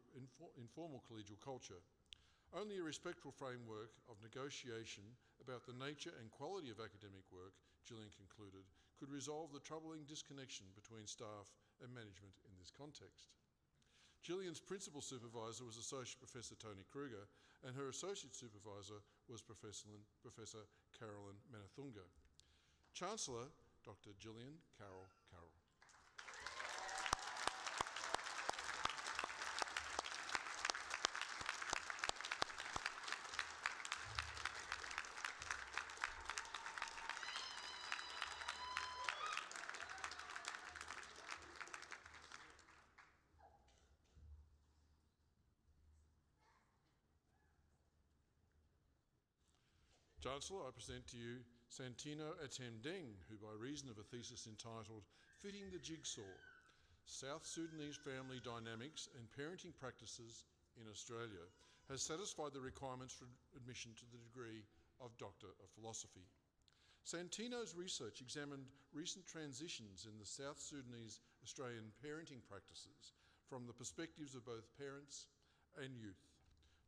culture. Only a respectful framework of negotiation about the nature and quality of academic work, Gillian concluded, could resolve the troubling disconnection between staff and management in this context. Gillian's principal supervisor was Associate Professor Tony Kruger, and her associate supervisor was Professor Carolyn Manathunga. Chancellor, Dr. Gillian Carroll Carroll. Chancellor, I present to you Santino Atem-Deng, who by reason of a thesis entitled Fitting the Jigsaw, South Sudanese Family Dynamics and Parenting Practices in Australia, has satisfied the requirements for admission to the degree of Doctor of Philosophy. Santino's research examined recent transitions in the South Sudanese Australian parenting practices from the perspectives of both parents and youth,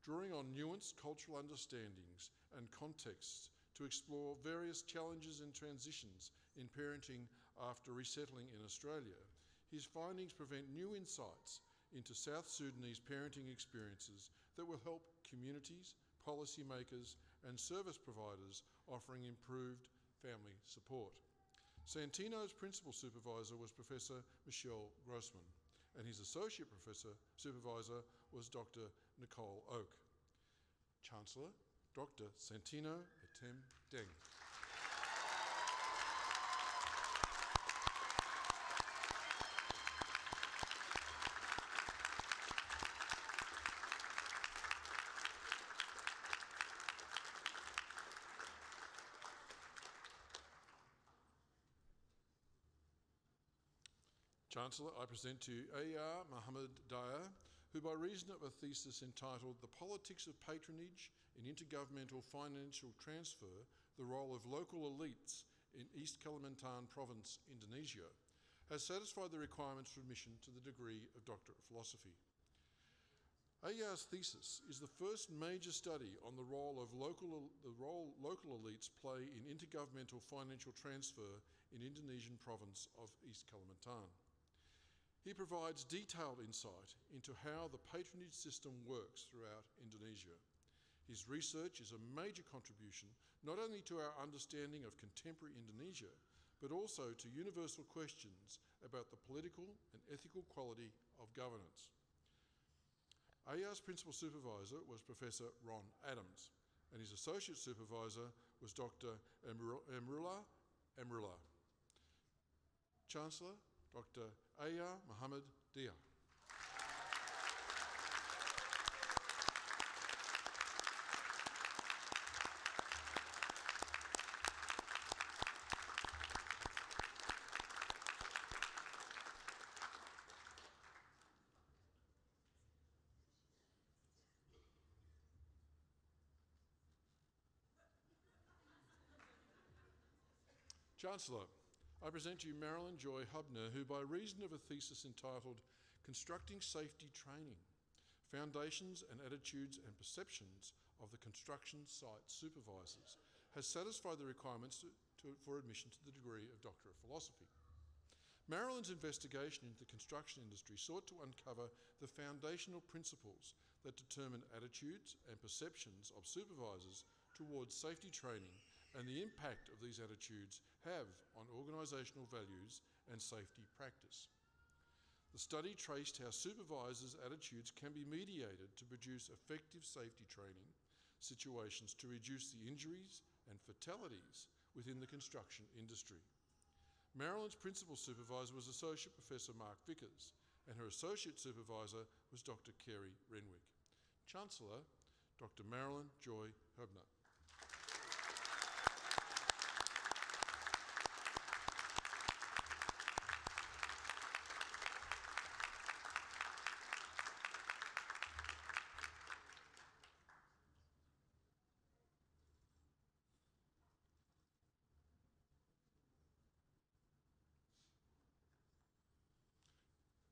drawing on nuanced cultural understandings and contexts to explore various challenges and transitions in parenting after resettling in Australia. His findings present new insights into South Sudanese parenting experiences that will help communities, policymakers, and service providers offering improved family support. Santino's principal supervisor was Professor Michelle Grossman, and his associate supervisor was Dr. Nicole Oak. Chancellor, Dr. Santino Atem-Deng. Chancellor, I present to you A.R. Mohammed Daya, who by reason of a thesis entitled The Politics of Patronage in Intergovernmental Financial Transfer, the Role of Local Elites in East Kalimantan Province, Indonesia, has satisfied the requirements for admission to the degree of Doctor of Philosophy. AR's thesis is the first major study on the role local elites play in intergovernmental financial transfer in Indonesian province of East Kalimantan. He provides detailed insight into how the patronage system works throughout Indonesia. His research is a major contribution not only to our understanding of contemporary Indonesia, but also to universal questions about the political and ethical quality of governance. AR's principal supervisor was Professor Ron Adams, and his associate supervisor was Dr. Emrullah Emrullah. Chancellor, Dr. A.R. Mohammed Dia. Chancellor, I present to you Marilyn Joy Hubner, who by reason of a thesis entitled Constructing Safety Training, Foundations and Attitudes and Perceptions of the Construction Site Supervisors, has satisfied the requirements for admission to the degree of Doctor of Philosophy. Marilyn's investigation into the construction industry sought to uncover the foundational principles that determine attitudes and perceptions of supervisors towards safety training and the impact of these attitudes have on organisational values and safety practice. The study traced how supervisors' attitudes can be mediated to produce effective safety training situations to reduce the injuries and fatalities within the construction industry. Marilyn's principal supervisor was Associate Professor Mark Vickers, and her Associate Supervisor was Dr. Kerry Renwick. Chancellor, Dr. Marilyn Joy Hubner.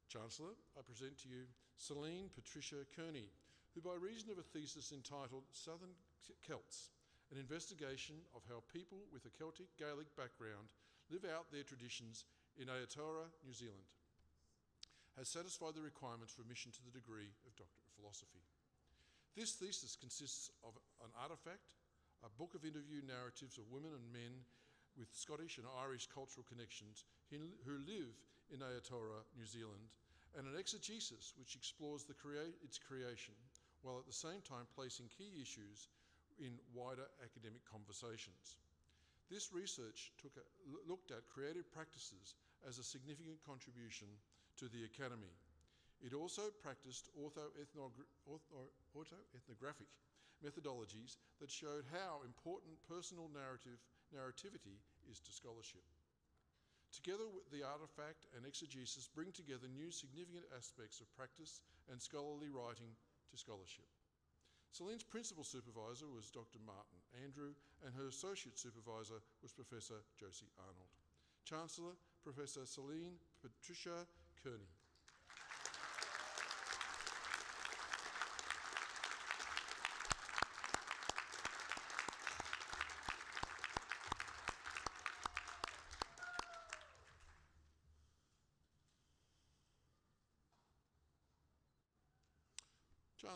Chancellor, I present to you Celine Patricia Kearney, who by reason of a thesis entitled Southern Celts, an investigation of how people with a Celtic Gaelic background live out their traditions in Aotearoa, New Zealand, has satisfied the requirements for admission to the degree of Doctor of Philosophy. This thesis consists of an artefact, a book of interview narratives of women and men with Scottish and Irish cultural connections who live in Aotearoa, New Zealand, and an exegesis which explores its creation, while at the same time placing key issues in wider academic conversations. This research looked at creative practices as a significant contribution to the Academy. It also practiced orthoethnographic methodologies that showed how important personal narrativity is to scholarship. Together with the artefact and exegesis bring together new significant aspects of practice and scholarly writing to scholarship. Celine's principal supervisor was Dr. Martin Andrew, and her associate supervisor was Professor Josie Arnold. Chancellor, Professor Celine Patricia Kearney.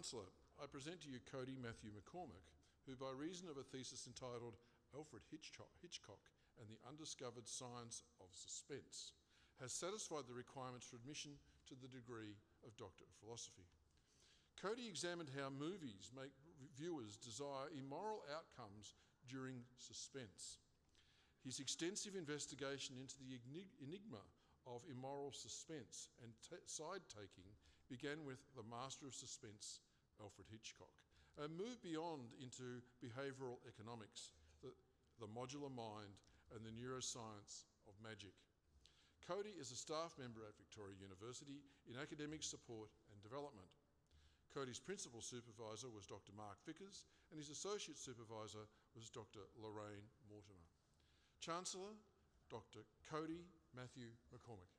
Chancellor, I present to you Cody Matthew McCormack, who by reason of a thesis entitled Alfred Hitchcock and the Undiscovered Science of Suspense, has satisfied the requirements for admission to the degree of Doctor of Philosophy. Cody examined how movies make viewers desire immoral outcomes during suspense. His extensive investigation into the enigma of immoral suspense and side-taking began with the master of suspense, Alfred Hitchcock, and moved beyond into behavioural economics, the modular mind, and the neuroscience of magic. Cody is a staff member at Victoria University in academic support and development. Cody's principal supervisor was Dr. Mark Vickers, and his associate supervisor was Dr. Lorraine Mortimer. Chancellor, Dr. Cody Matthew McCormack.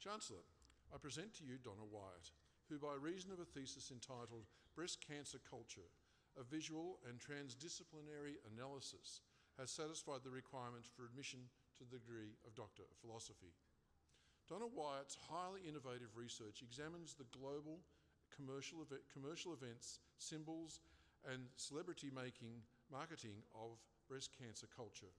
Chancellor, I present to you Donna Wyatt, who by reason of a thesis entitled Breast Cancer Culture, a Visual and Transdisciplinary Analysis, has satisfied the requirements for admission to the degree of Doctor of Philosophy. Donna Wyatt's highly innovative research examines the global commercial events, symbols, and celebrity marketing of breast cancer culture.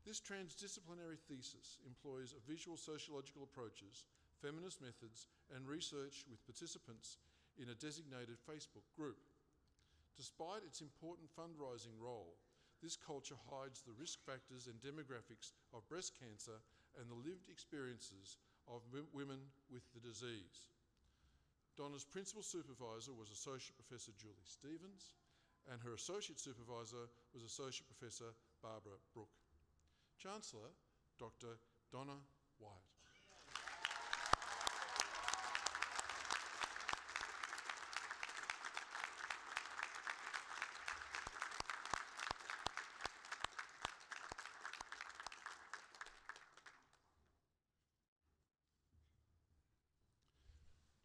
This transdisciplinary thesis employs visual sociological approaches, feminist methods, and research with participants in a designated Facebook group. Despite its important fundraising role, this culture hides the risk factors and demographics of breast cancer and the lived experiences of women with the disease. Donna's principal supervisor was Associate Professor Julie Stevens, and her associate supervisor was Associate Professor Barbara Brooke. Chancellor, Dr. Donna Wyatt.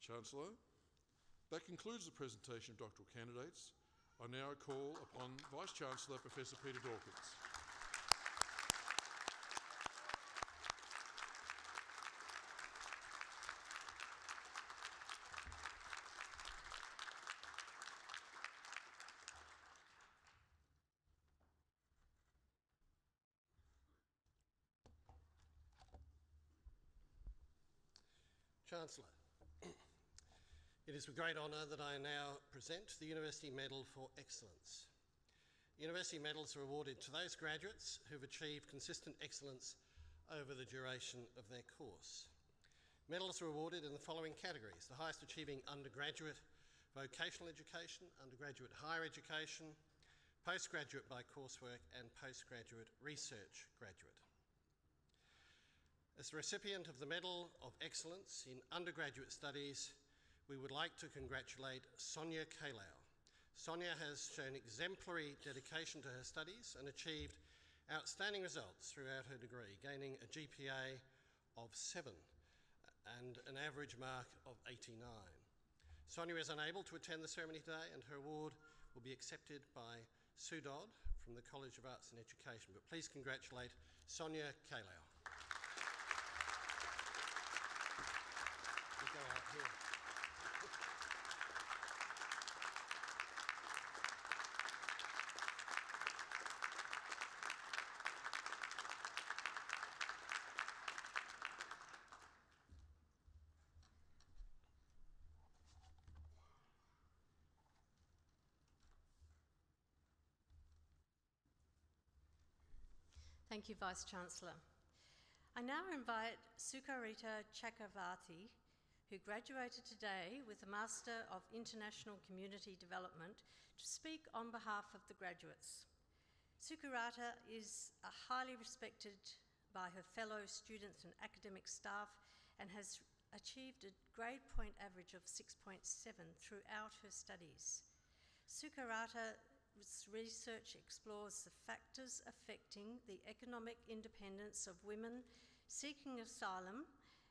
Chancellor. That concludes the presentation of doctoral candidates. I now call upon Vice-Chancellor Professor Peter Dawkins. Chancellor, it is with great honour that I now present the University Medal for Excellence. University medals are awarded to those graduates who've achieved consistent excellence over the duration of their course. Medals are awarded in the following categories: the highest achieving undergraduate vocational education, undergraduate higher education, postgraduate by coursework, and postgraduate research graduate. As the recipient of the Medal of Excellence in Undergraduate Studies, we would like to congratulate Sonia Kailau. Sonia has shown exemplary dedication to her studies and achieved outstanding results throughout her degree, gaining a GPA of 7 and an average mark of 89. Sonia is unable to attend the ceremony today, and her award will be accepted by Sue Dodd from the College of Arts and Education. But please congratulate Sonia Kailau. Thank you, Vice-Chancellor. I now invite Sucharita Chakravarti, who graduated today with a Master of International Community Development, to speak on behalf of the graduates. Sucharita is highly respected by her fellow students and academic staff and has achieved a grade point average of 6.7 throughout her studies. Sucharita's research explores the factors affecting the economic independence of women seeking asylum,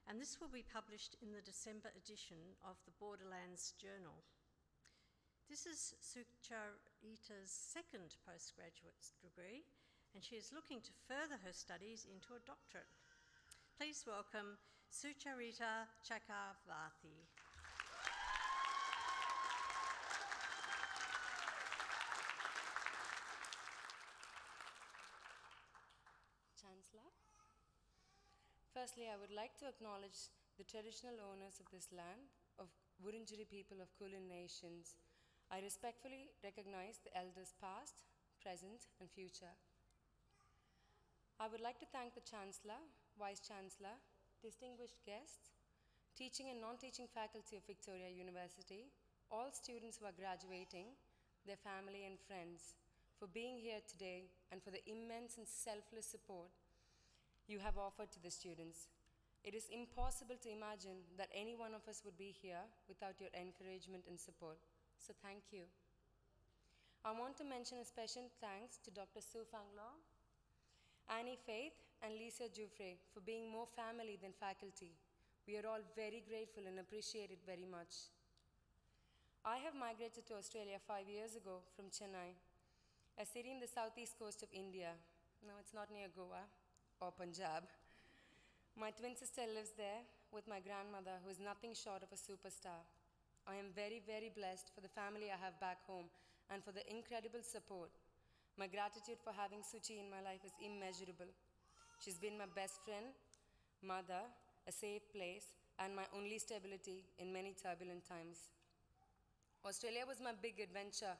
and this will be published in the December edition of the Borderlands Journal. This is Sucharita's second postgraduate degree, and she is looking to further her studies into a doctorate. Please welcome Sucharita Chakravarti. Chancellor. Firstly, I would like to acknowledge the traditional owners of this land, of Wurundjeri people of Kulin Nations. I respectfully recognize the elders past, present, and future. I would like to thank the Chancellor, Vice-Chancellor, distinguished guests, teaching and non-teaching faculty of Victoria University, all students who are graduating, their family and friends, for being here today and for the immense and selfless support you have offered to the students. It is impossible to imagine that any one of us would be here without your encouragement and support. So thank you. I want to mention a special thanks to Dr. Sue Fanglaw, Annie Faith, and Lisa Jouffre for being more family than faculty. We are all very grateful and appreciate it very much. I have migrated to Australia 5 years ago from Chennai, a city in the southeast coast of India. No, it's not near Goa or Punjab. My twin sister lives there with my grandmother, who is nothing short of a superstar. I am very, very blessed for the family I have back home and for the incredible support. My gratitude for having Suchi in my life is immeasurable. She's been my best friend, mother, a safe place, and my only stability in many turbulent times. Australia was my big adventure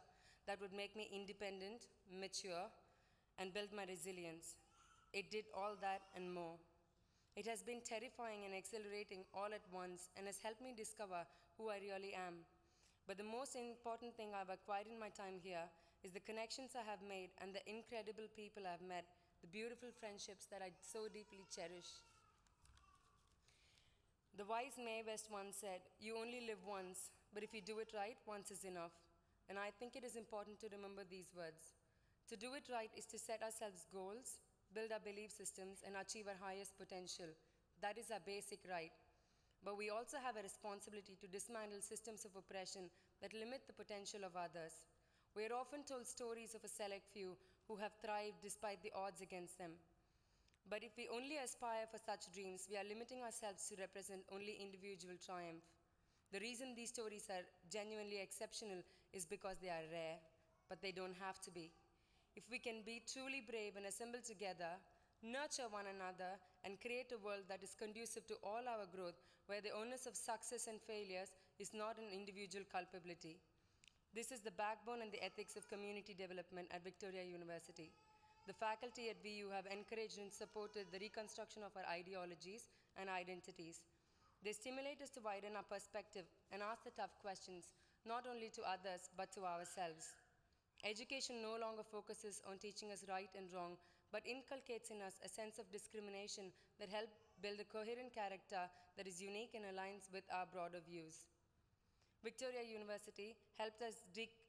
that would make me independent, mature, and build my resilience. It did all that and more. It has been terrifying and exhilarating all at once and has helped me discover who I really am. But the most important thing I've acquired in my time here is the connections I have made and the incredible people I've met, the beautiful friendships that I so deeply cherish. The wise Mae West once said, "You only live once, but if you do it right, once is enough." And I think it is important to remember these words. To do it right is to set ourselves goals, build our belief systems, and achieve our highest potential. That is our basic right. but we also have a responsibility to dismantle systems of oppression that limit the potential of others. We are often told stories of a select few who have thrived despite the odds against them. But if we only aspire for such dreams, we are limiting ourselves to represent only individual triumph. The reason these stories are genuinely exceptional is because they are rare, but they don't have to be. If we can be truly brave and assemble together, nurture one another, and create a world that is conducive to all our growth, where the onus of success and failures is not an individual culpability. This is the backbone and the ethics of community development at Victoria University. The faculty at VU have encouraged and supported the reconstruction of our ideologies and identities. They stimulate us to widen our perspective and ask the tough questions, not only to others, but to ourselves. Education no longer focuses on teaching us right and wrong, but inculcates in us a sense of discrimination that helps build a coherent character that is unique and aligns with our broader views. Victoria University helped us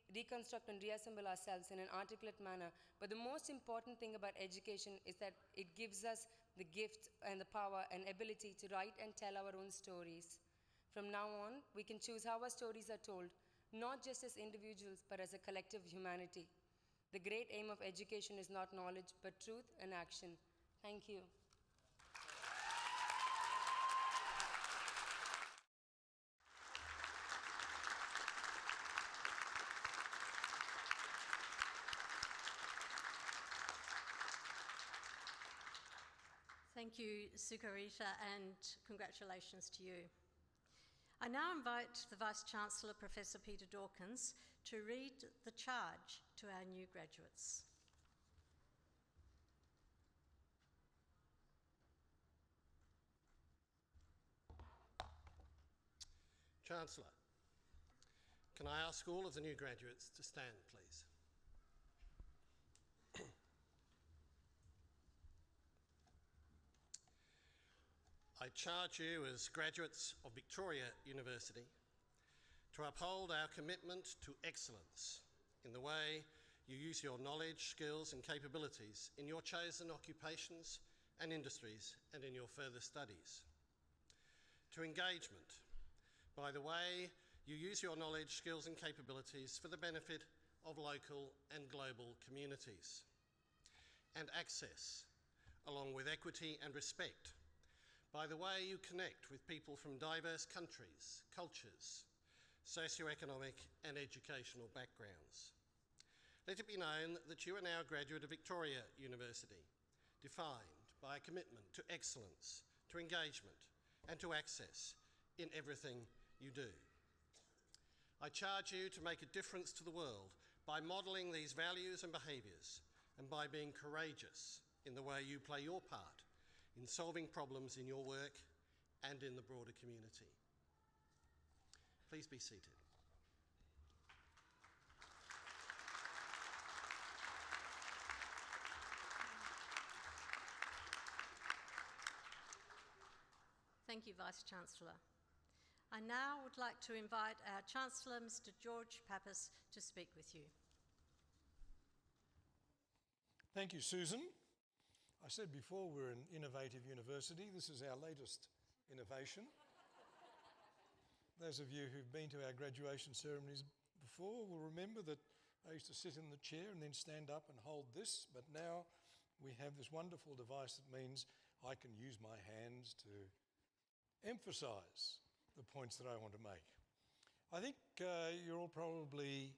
reconstruct and reassemble ourselves in an articulate manner, but the most important thing about education is that it gives us the gift and the power and ability to write and tell our own stories. From now on, we can choose how our stories are told, not just as individuals, but as a collective humanity. The great aim of education is not knowledge, but truth and action. Thank you. Thank you, Sukarita, and congratulations to you. I now invite the Vice-Chancellor, Professor Peter Dawkins, to read the charge to our new graduates. Chancellor, can I ask all of the new graduates to stand, please? I charge you as graduates of Victoria University to uphold our commitment to excellence in the way you use your knowledge, skills and capabilities in your chosen occupations and industries and in your further studies. To engagement by the way you use your knowledge, skills and capabilities for the benefit of local and global communities. And access, along with equity and respect, by the way you connect with people from diverse countries, cultures, socioeconomic and educational backgrounds. Let it be known that you are now a graduate of Victoria University, defined by a commitment to excellence, to engagement and to access in everything you do. I charge you to make a difference to the world by modelling these values and behaviours and by being courageous in the way you play your part in solving problems in your work and in the broader community. Please be seated. Thank you, Vice-Chancellor. I now would like to invite our Chancellor, Mr. George Pappas, to speak with you. Thank you, Susan. I said before we're an innovative university. This is our latest innovation. Those of you who've been to our graduation ceremonies before will remember that I used to sit in the chair and then stand up and hold this, but now we have this wonderful device that means I can use my hands to emphasise the points that I want to make. I think you're all probably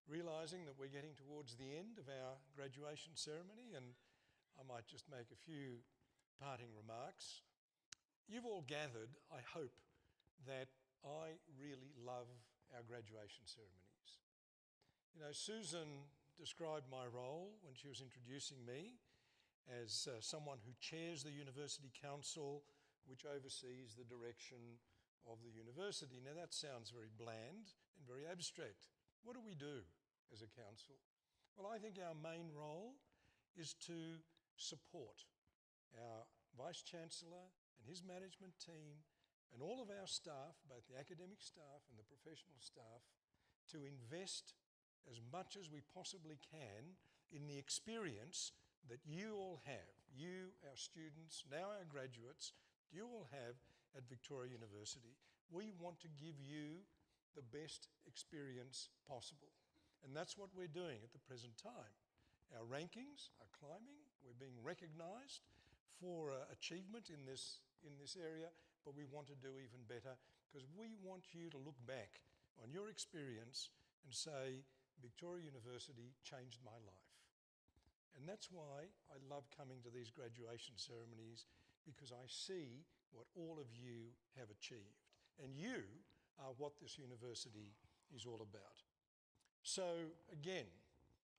realising that we're getting towards the end of our graduation ceremony, and I might just make a few parting remarks. You've all gathered, I hope, that I really love our graduation ceremonies. You know, Susan described my role when she was introducing me as someone who chairs the University Council, which oversees the direction of the university. Now that sounds very bland and very abstract. What do we do as a council? Well, I think our main role is to support our Vice-Chancellor and his management team and all of our staff, both the academic staff and the professional staff, to invest as much as we possibly can in the experience that you all have, you, our students, now our graduates, you all have at Victoria University. We want to give you the best experience possible. And that's what we're doing at the present time. Our rankings are climbing. We're being recognised for achievement in this area, but we want to do even better because we want you to look back on your experience and say, Victoria University changed my life. And that's why I love coming to these graduation ceremonies, because I see what all of you have achieved. And you are what this university is all about. So again,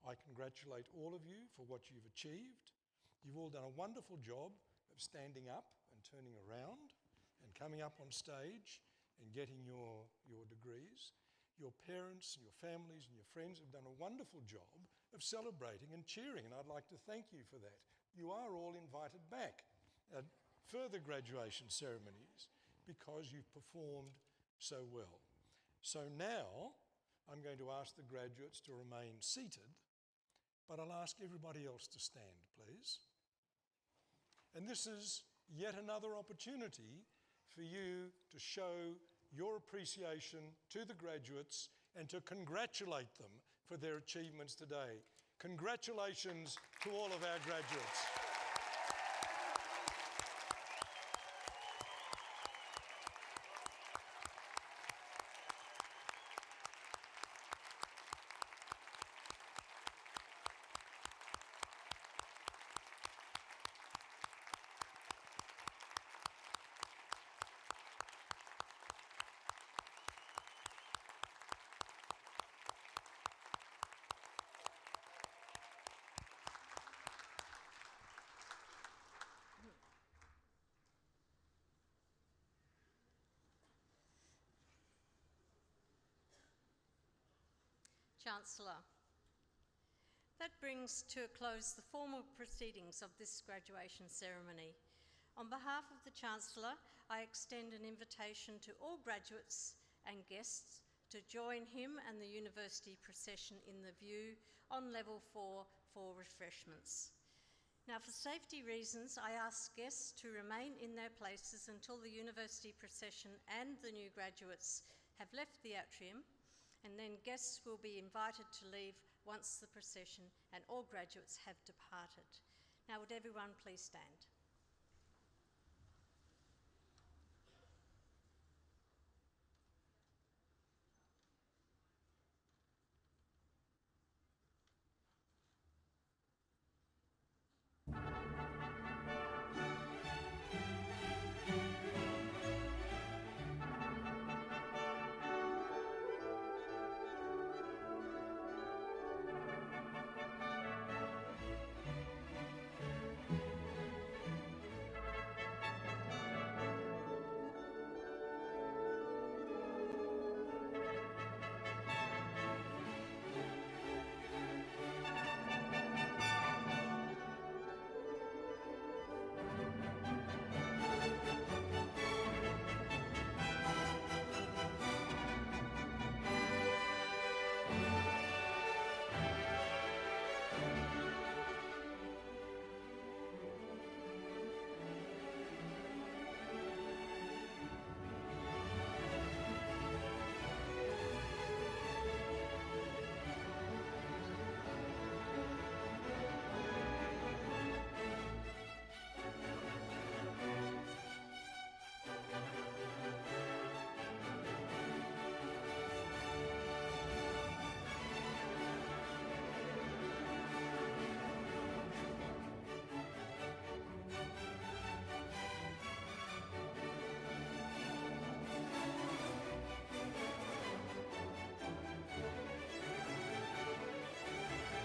I congratulate all of you for what you've achieved. You've all done a wonderful job of standing up and turning around and coming up on stage and getting your degrees. Your parents and your families and your friends have done a wonderful job of celebrating and cheering, and I'd like to thank you for that. You are all invited back at further graduation ceremonies because you've performed so well. So now I'm going to ask the graduates to remain seated, but I'll ask everybody else to stand, please. And this is yet another opportunity for you to show your appreciation to the graduates and to congratulate them for their achievements today. Congratulations to all of our graduates. Chancellor. That brings to a close the formal proceedings of this graduation ceremony. On behalf of the Chancellor, I extend an invitation to all graduates and guests to join him and the university procession in the view on level 4 for refreshments. Now, for safety reasons, I ask guests to remain in their places until the university procession and the new graduates have left the atrium, and then guests will be invited to leave once the procession and all graduates have departed. Now, would everyone please stand?